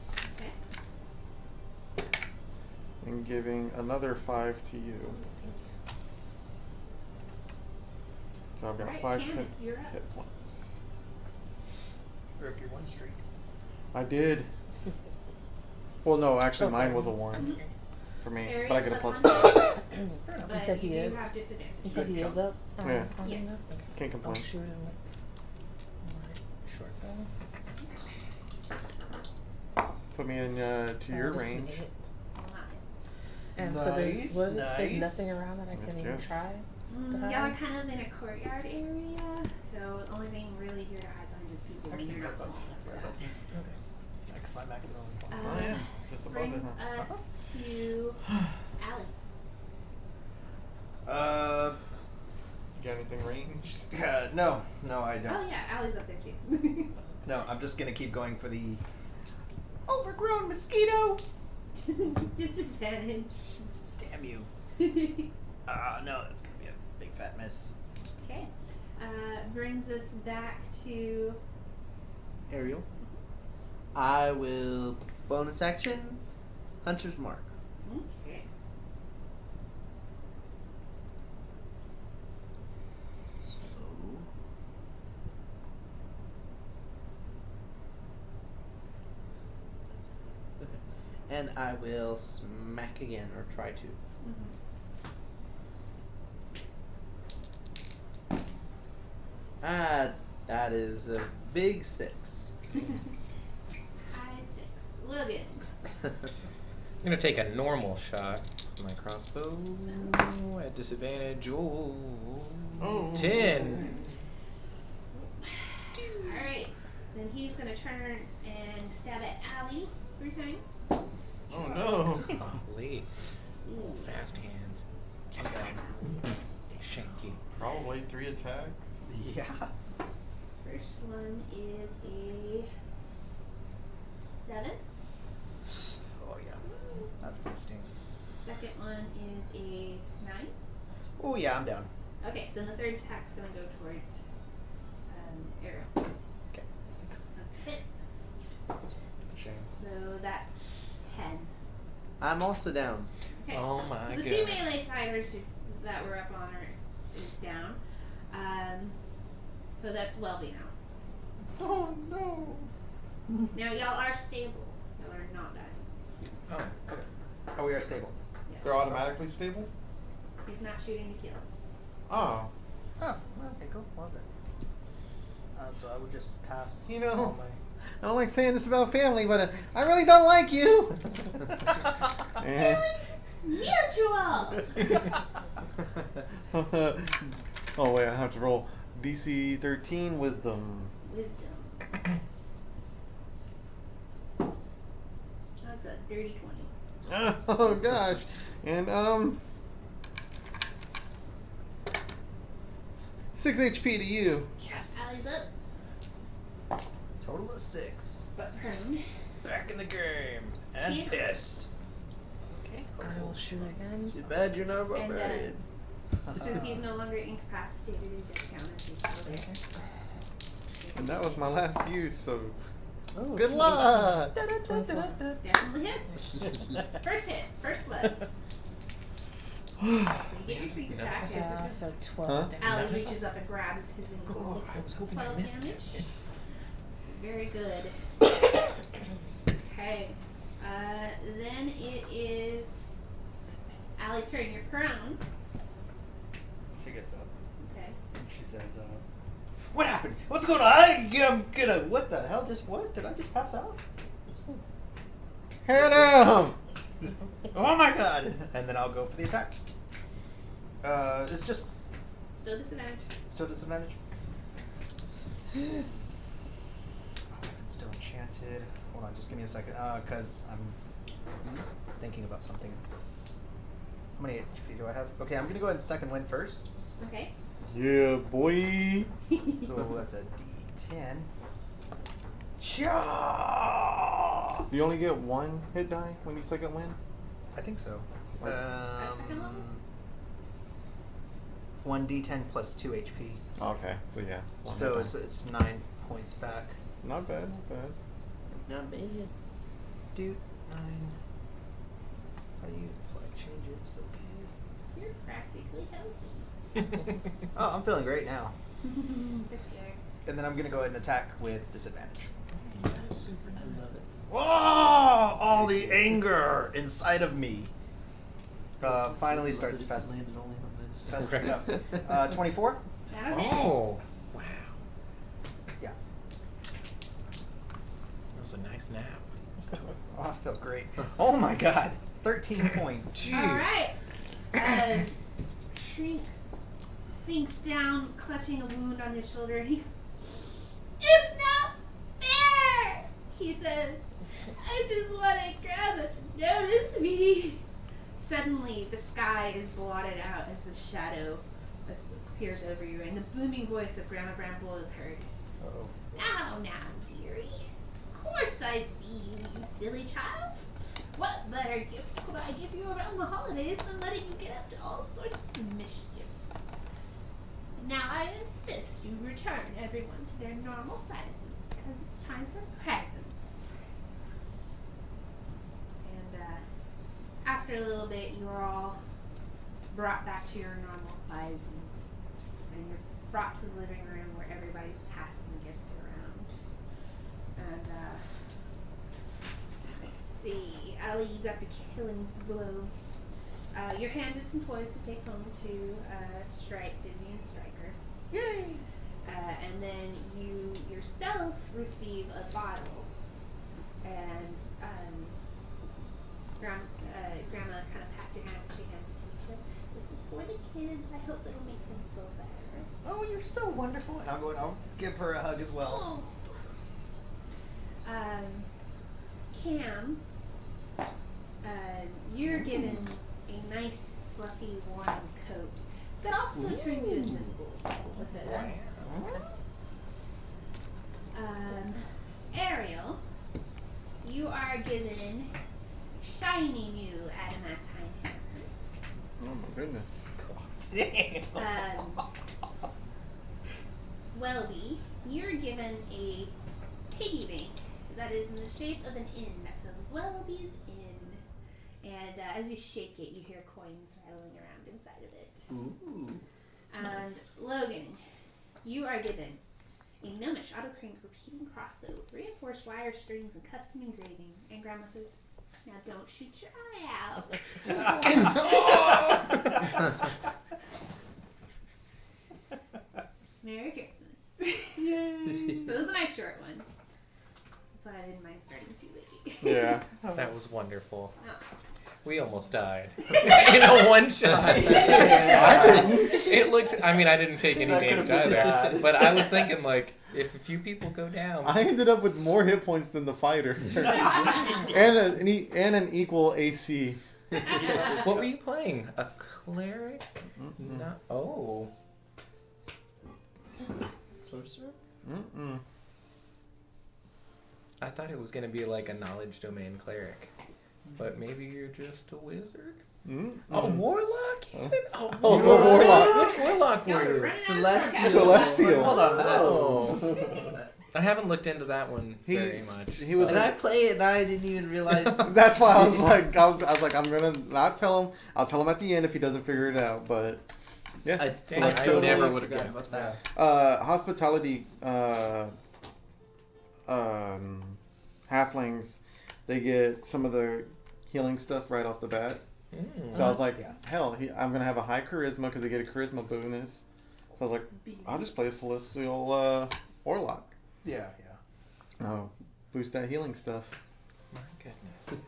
Okay. And giving another 5 to you. So I've got Alright, 5 Cam, you're up. hit points. Broke your one streak. I did. Well, no, actually, Oh, mine sorry. was a 1 for me, Ariel's but I get a up plus on 5. him, but He said he you is. do have disadvantage. You said he Good is up? Yeah. On Yes. him now? Okay. Can't I'll complain. shoot him with my short bow. Put me in to your Just an range. 8. Will not hit. And so there's, there's Nice. nothing around that I can Yes, even yes. try? Y'all are kind of in a courtyard area, so the only thing really here to hide behind is people when Actually, you're not yeah, small enough for that. Okay. Max, my max is only Oh, yeah. Just above Brings it, huh? us to Allie. Got anything ranged? no, I don't. Oh yeah, Allie's up there too. No, I'm just gonna keep going for the overgrown mosquito. Disadvantage. Damn you. Okay. No, that's gonna be a big fat miss. Brings us back to Ariel. I will bonus action Hunter's Mark. okay. Okay. And I will smack again, or try to. Ah, that is a big 6. High 6. Logan. I'm gonna take a normal shot with my crossbow at disadvantage. Oh, Oh. 10. Alright. Then he's gonna turn and stab at Allie 3 times. Oh no. Golly. Ooh. Fast hands. Come down. Shanky. Probably 3 attacks. Yeah. First one is a 7. Oh yeah. That's gonna sting. Second one is a 9. Oh yeah, I'm down. Okay, then the third attack's gonna go towards Ariel. Okay. That's a hit. Shame. So that's 10. I'm also down. Okay. Oh my So the 2 goodness. melee fighters that were up on her is down. So that's Welby now. Oh no. Now y'all are stable. Y'all are not dying. Oh, okay. Oh, we are stable. Yes. They're automatically stable? He's not shooting to kill. Oh. Oh, okay, cool. Love it. So I would just pass. You know, all I don't like saying this about family, but I really don't like you. Eh. Mutual! Oh wait, I have to roll DC 13 Wisdom. Wisdom. dirty 20. Oh gosh. And 6 HP to you. Yes. Allie's up. Total of 6. Burn. Back in the game. And Yeah. pissed. I will shoot again. Too bad you're not a And, barbarian. Since he's no longer incapacitated, it does count as he's still there. And that was my last use, so Oh, good 2 luck. Definitely hits. First hit. First blood. So you get your sneak attack. Yeah, so 12 Huh? damage. Allie reaches up and grabs his ankle. I was hoping 12 I missed damage. it. Very good. Okay. Then it is Allie's turn. You're prone. She gets up Okay. and she says, what happened? What's going on? I'm gonna, what the hell? What? Did I just pass out? hit him. Oh my god! And then I'll go for the attack. It's just Still disadvantage. still disadvantage. Oh, it's still enchanted. Hold on, just give me a second. Cause I'm thinking about something. How many HP do I have? Okay, I'm gonna go ahead and second wind first. Okay. Yeah, boy. So that's a D10. Cha! You only get 1 hit die when you second win? I think so. At second level? 1d10 plus 2 HP. Okay, so yeah. 1 So hit die. it's 9 points back. Not bad, not bad. Not bad. Dude, 9. How do you like changes? Okay. You're practically healthy. Oh, I'm feeling great now. Good dear. And then I'm gonna go ahead and attack with disadvantage. I love it. Whoa! All the anger inside of me. Finally starts fest. Landed only on this. Festering up. 24? That'll hit. Oh, wow. Yeah. That was a nice nap. Oh, I feel great. Oh my god. 13 points. Alright. Shrink sinks down, clutching a wound on his shoulder, and he goes, "It's not fair!" He says, "I just wanted Grandma to notice me." Suddenly, the sky is blotted out as a shadow appears over you, and the booming voice of Grandma Bramble is heard. Uh-oh. Now, dearie. Of course I see you, you silly child. What better gift could I give you around the holidays than letting you get up to all sorts of mischief? Now I insist you return everyone to their normal sizes because it's time for presents. And after a little bit, you are all brought back to your normal sizes, and you're brought to the living room where everybody's passing gifts around. And let's see, Allie, you got the killing blow. You're handed some toys to take home to Strike, Dizzy, and Striker. Yay! And then you yourself receive a bottle. And Grandma kind of pats your hand and she hands it to you. She goes, "This is for the kids. I hope it'll make them feel better." Oh, you're so wonderful. And I'll give her a hug as well. Oh. Cam, you're given a nice fluffy warm coat that also turns you invisible with it. Ariel, you are given shiny new adamantine hair. Oh my goodness. Welby, you're given a piggy bank that is in the shape of an inn that says Welby's Inn. And as you shake it, you hear coins rattling around inside of it. Ooh. And Logan, you are given a gnomish auto-crank repeating crossbow, reinforced wire strings, and custom engraving. And Grandma says, "Now don't shoot your eye out." Merry Christmas. Yay! So it was a nice short one. That's why I didn't mind starting too late. Yeah. That was wonderful. We almost died in a one shot. I didn't. It looks. I mean, I didn't take any That damage could've been either. bad. But I was thinking, like, if a few people go down. I ended up with more hit points than the fighter, and an equal AC. What were you playing? A cleric? No. Oh. Sorcerer? Mm-mm. I thought it was gonna be like a knowledge domain cleric, but maybe you're just a wizard. Mm-mm. A warlock? Even? Oh, the warlock. Which warlock Y'all were were you? running out of Celestial. sarcasm. Celestial. Hold on. Oh. I haven't looked into that one He- very much. he was And a- I play it and I didn't even realize. That's why I was like, I'm gonna not tell him. I'll tell him at the end if he doesn't figure it out. But yeah, Dang, So I that's totally- never would have forgot guessed. about hospitality halflings, they get some of the healing stuff right off the bat. Mm. So I was like, Yeah. hell, I'm gonna have a high charisma because they get a charisma bonus. So I was like, I'll just play a celestial warlock. Yeah. Boost that healing stuff. My goodness.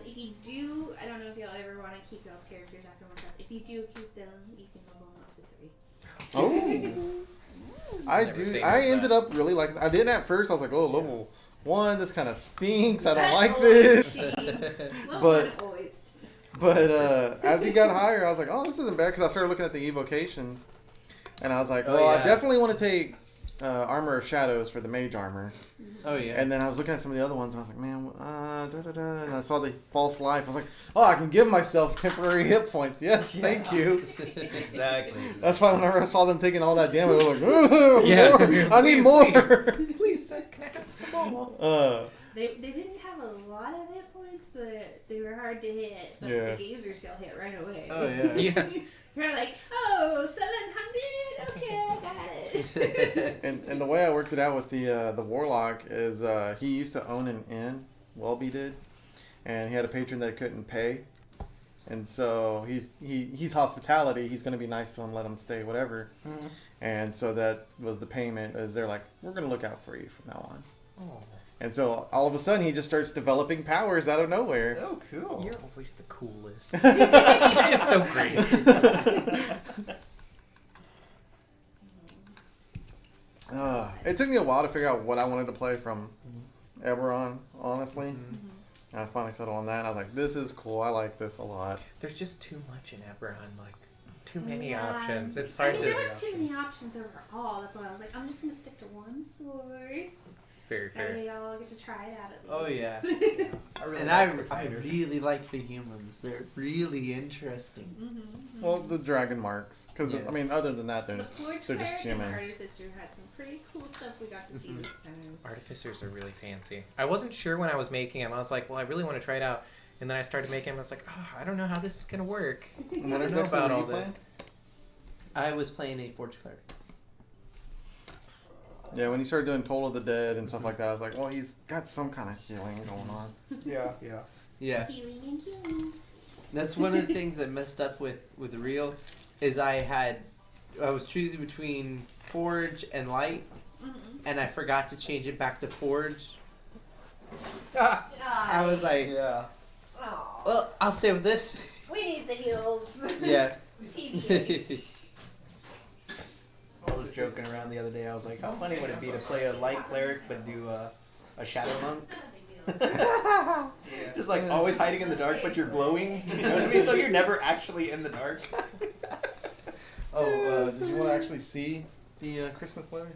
If you do, I don't know if y'all ever want to keep y'all's characters after one class. If you do keep them, you can level them up to 3. Oh, I Never do. seen I that. ended up really liking. I didn't at first. I was like, oh, level 1. This kind of stinks. I don't That like always this. stinks. Level But- 1 always But as he got higher, I was like, oh, this isn't bad because I started looking at the evocations, and I was like, Oh, well, I yeah. definitely want to take Armor of Shadows for the mage armor. Oh yeah. And then I was looking at some of the other ones, and I was like, man, and I saw the false life. I was like, oh, I can give myself temporary hit points. Yes, thank you. Exactly. That's why whenever I saw them taking all that damage, I was like, "Ooh, Yeah. more. I need Please, more. Please, sir, can I have some more? They didn't have a lot of hit points, but they were hard to hit. But Yeah. the gazer still hit right away. Oh, yeah. Yeah. You're like, oh, 700? Okay, I got it. and the way I worked it out with the warlock is he used to own an inn, Welby did, and he had a patron that couldn't pay, and so he's hospitality. He's going to be nice to him, let him stay, whatever. Mm-hmm. And so that was the payment. Is they're like, we're going to look out for you from now on. Oh, And so all of a sudden he just starts developing powers out of nowhere. Oh, cool. you're always the coolest. You're just so great. It took me a while to figure out what I wanted to play from Eberron, honestly. And I finally settled on that. And I was like, this is cool. I like this a lot. There's just too much in Eberron, like too many Yeah. options. It's I hard mean, to. there was too many options overall. That's why I was like, I'm just gonna stick to one source. Very That fair. way y'all get to try it out at least. Oh, yeah. I really And like I the really like the humans. They're really interesting. Mm-hmm. Well, the dragon marks. Because, Yeah. I mean, other than that, The they're Forge they're just Cleric and humans. Artificer had some pretty cool stuff we got to see this time. Artificers are really fancy. I wasn't sure when I was making them. I was like, well, I really want to try it out. And then I started making them. I was like, oh, I don't know how this is gonna work. And I what don't know exactly about were all you this. playing? I was playing a Forge Cleric. Yeah, when you started doing Toll of the Dead and stuff like that, I was like, well, he's got some kind of healing going on. Yeah. Yeah. Healing and healing. That's one of the things I messed up with Real is I was choosing between Forge and Light, and I forgot to change it back to Forge. I was like, Yeah. Aw. well, I'll stay with this. We need the heals. Yeah. TBH. I was joking around the other day. I was like, how funny would it be to play a light cleric but do a shadow monk? Just like always hiding in the dark, but you're glowing. You know what I mean? So you're never actually in the dark. Oh, did you want to actually see the Christmas letter?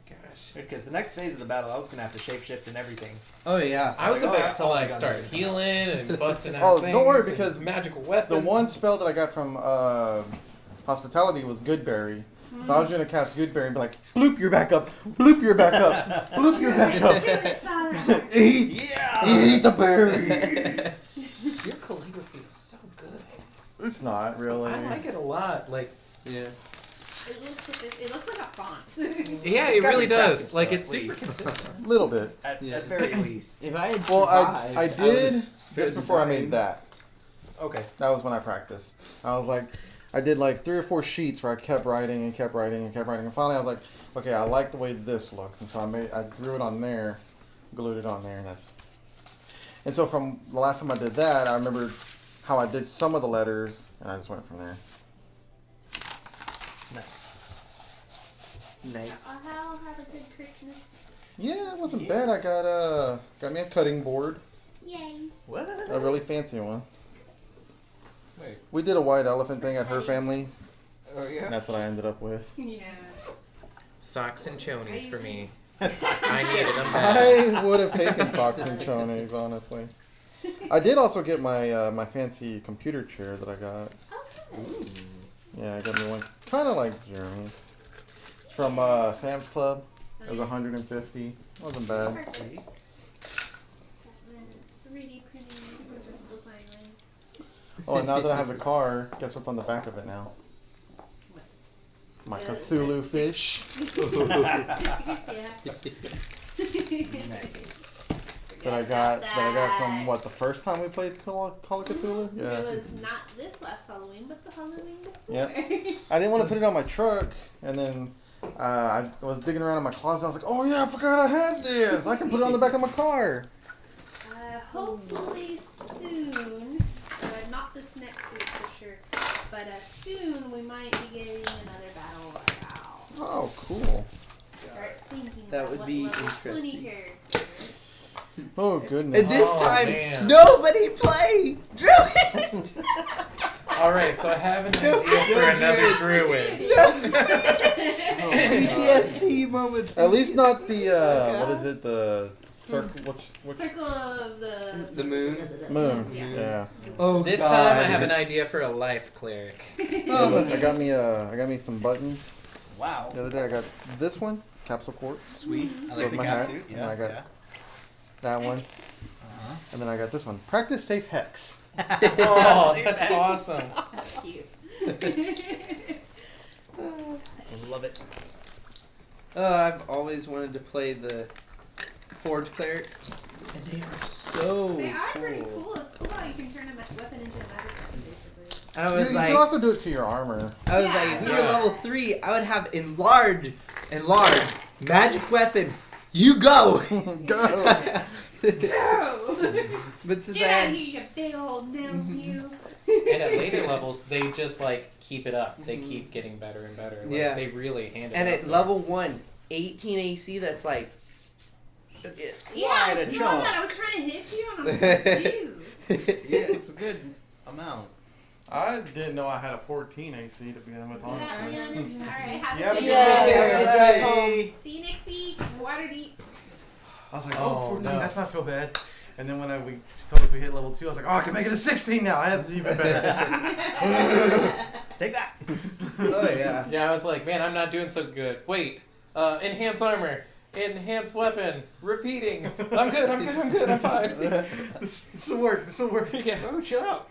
Gosh. Because the next phase of the battle, I was gonna have to shapeshift and everything. Oh yeah. I was Like, oh, about that's to all I like got. start healing and busting out Oh, things. don't worry, and because magical weapons. The one spell that I got from Hospitality was Goodberry. So I was going to cast Goodberry and be like, bloop, you're back up. Bloop, you're back up. Bloop, you're back up. Eat, eat the berry. Your calligraphy is so good. It's not really. I like it a lot. Like, Yeah. It looks like a font. yeah, It's it gotta really be does. practice, Like, though, it's at super least. consistent. Little bit. At Yeah. very least. If I had Well, survived, I did would've just stood before I by. made that. Okay. That was when I practiced. I was like, I did like 3 or 4 sheets where I kept writing and kept writing and kept writing. And finally I was like, okay, I like the way this looks. And so I drew it on there, glued it on there, and that's And so from the last time I did that, I remembered how I did some of the letters, and I just went from there. Nice. Nice. I'll have a good Christmas. Yeah, it wasn't bad. I got me a cutting board, Yay. What? a really fancy one. Wait. We did a white elephant thing at her family, Oh yeah. and that's what I ended up with. Yeah. Socks and chonies for me. I I needed them bad. I would have taken socks and chonies, honestly. I did also get my my fancy computer chair that I got. Okay. Yeah, I got me one, kind of like Jeremy's. It's from Sam's Club. It was 150. Wasn't bad. Perfect. 3D printing, we're still playing with. Oh, and now that I have the car, guess what's on the back of it now? My Cthulhu fish. That I got from what, the first time we played Call of Cthulhu? It Yeah. was not this last Halloween, but the Halloween before. Yep. I didn't want to put it on my truck, and then I was digging around in my closet. I was like, oh yeah, I forgot I had this. I can put it on the back of my car. Hopefully soon, not this next week for sure, but soon we might be getting another battle royale. Oh, cool. Start thinking That about would what be level 20 interesting. characters. Oh goodness. And this Oh, time, man. nobody played Druid. Alright, so I have an idea for another druid. PTSD moment. At least not the what is it? The circle. Which Circle of The moon. moon? Yeah. Yeah. Oh This God. time I have an idea for a life cleric. Yeah, look, I got me some buttons. Wow. The other day I got this one, capsule quartz. Sweet. I like With the my cap hat, too. and Yeah. I got yeah. that one, Uh-huh. and then I got this one. Practice safe hex. Oh, that's awesome. That's cute. I love it. I've always wanted to play the Forge Cleric. And they are so They are cool. pretty cool. It's cool how you can turn a weapon into a magic weapon, basically. And I You was like, can also do it to your armor. I was Yeah. like, if we were Yeah. level 3, I would have enlarged magic weapon. You go. Go. Go! But since Get I out of had, here, you big old nail you. And at later levels, they just like keep it up. They keep getting better and better. Like, Yeah. They really hand it and up at there. level 1, 18 AC. That's like. It's Yeah, quite a it's the one chunk. that I was trying to hit you on. I was like, Jesus. Yeah, it's a good amount. I didn't know I had a 14 AC to begin with, honestly. Yeah, alright, have Yeah, a good yeah, day. yeah. See you next week. Water deep. I was like, Oh, 14, no. that's not so bad. And then when we she told us we hit level 2, I was like, oh, I can make it a 16 now. That's even better. Take that. Oh yeah. Yeah, I was like, man, I'm not doing so good. Wait, enhance armor, enhance weapon, repeating. I'm good, I'm fine. This will work. This will work. Yeah. Oh, chill out.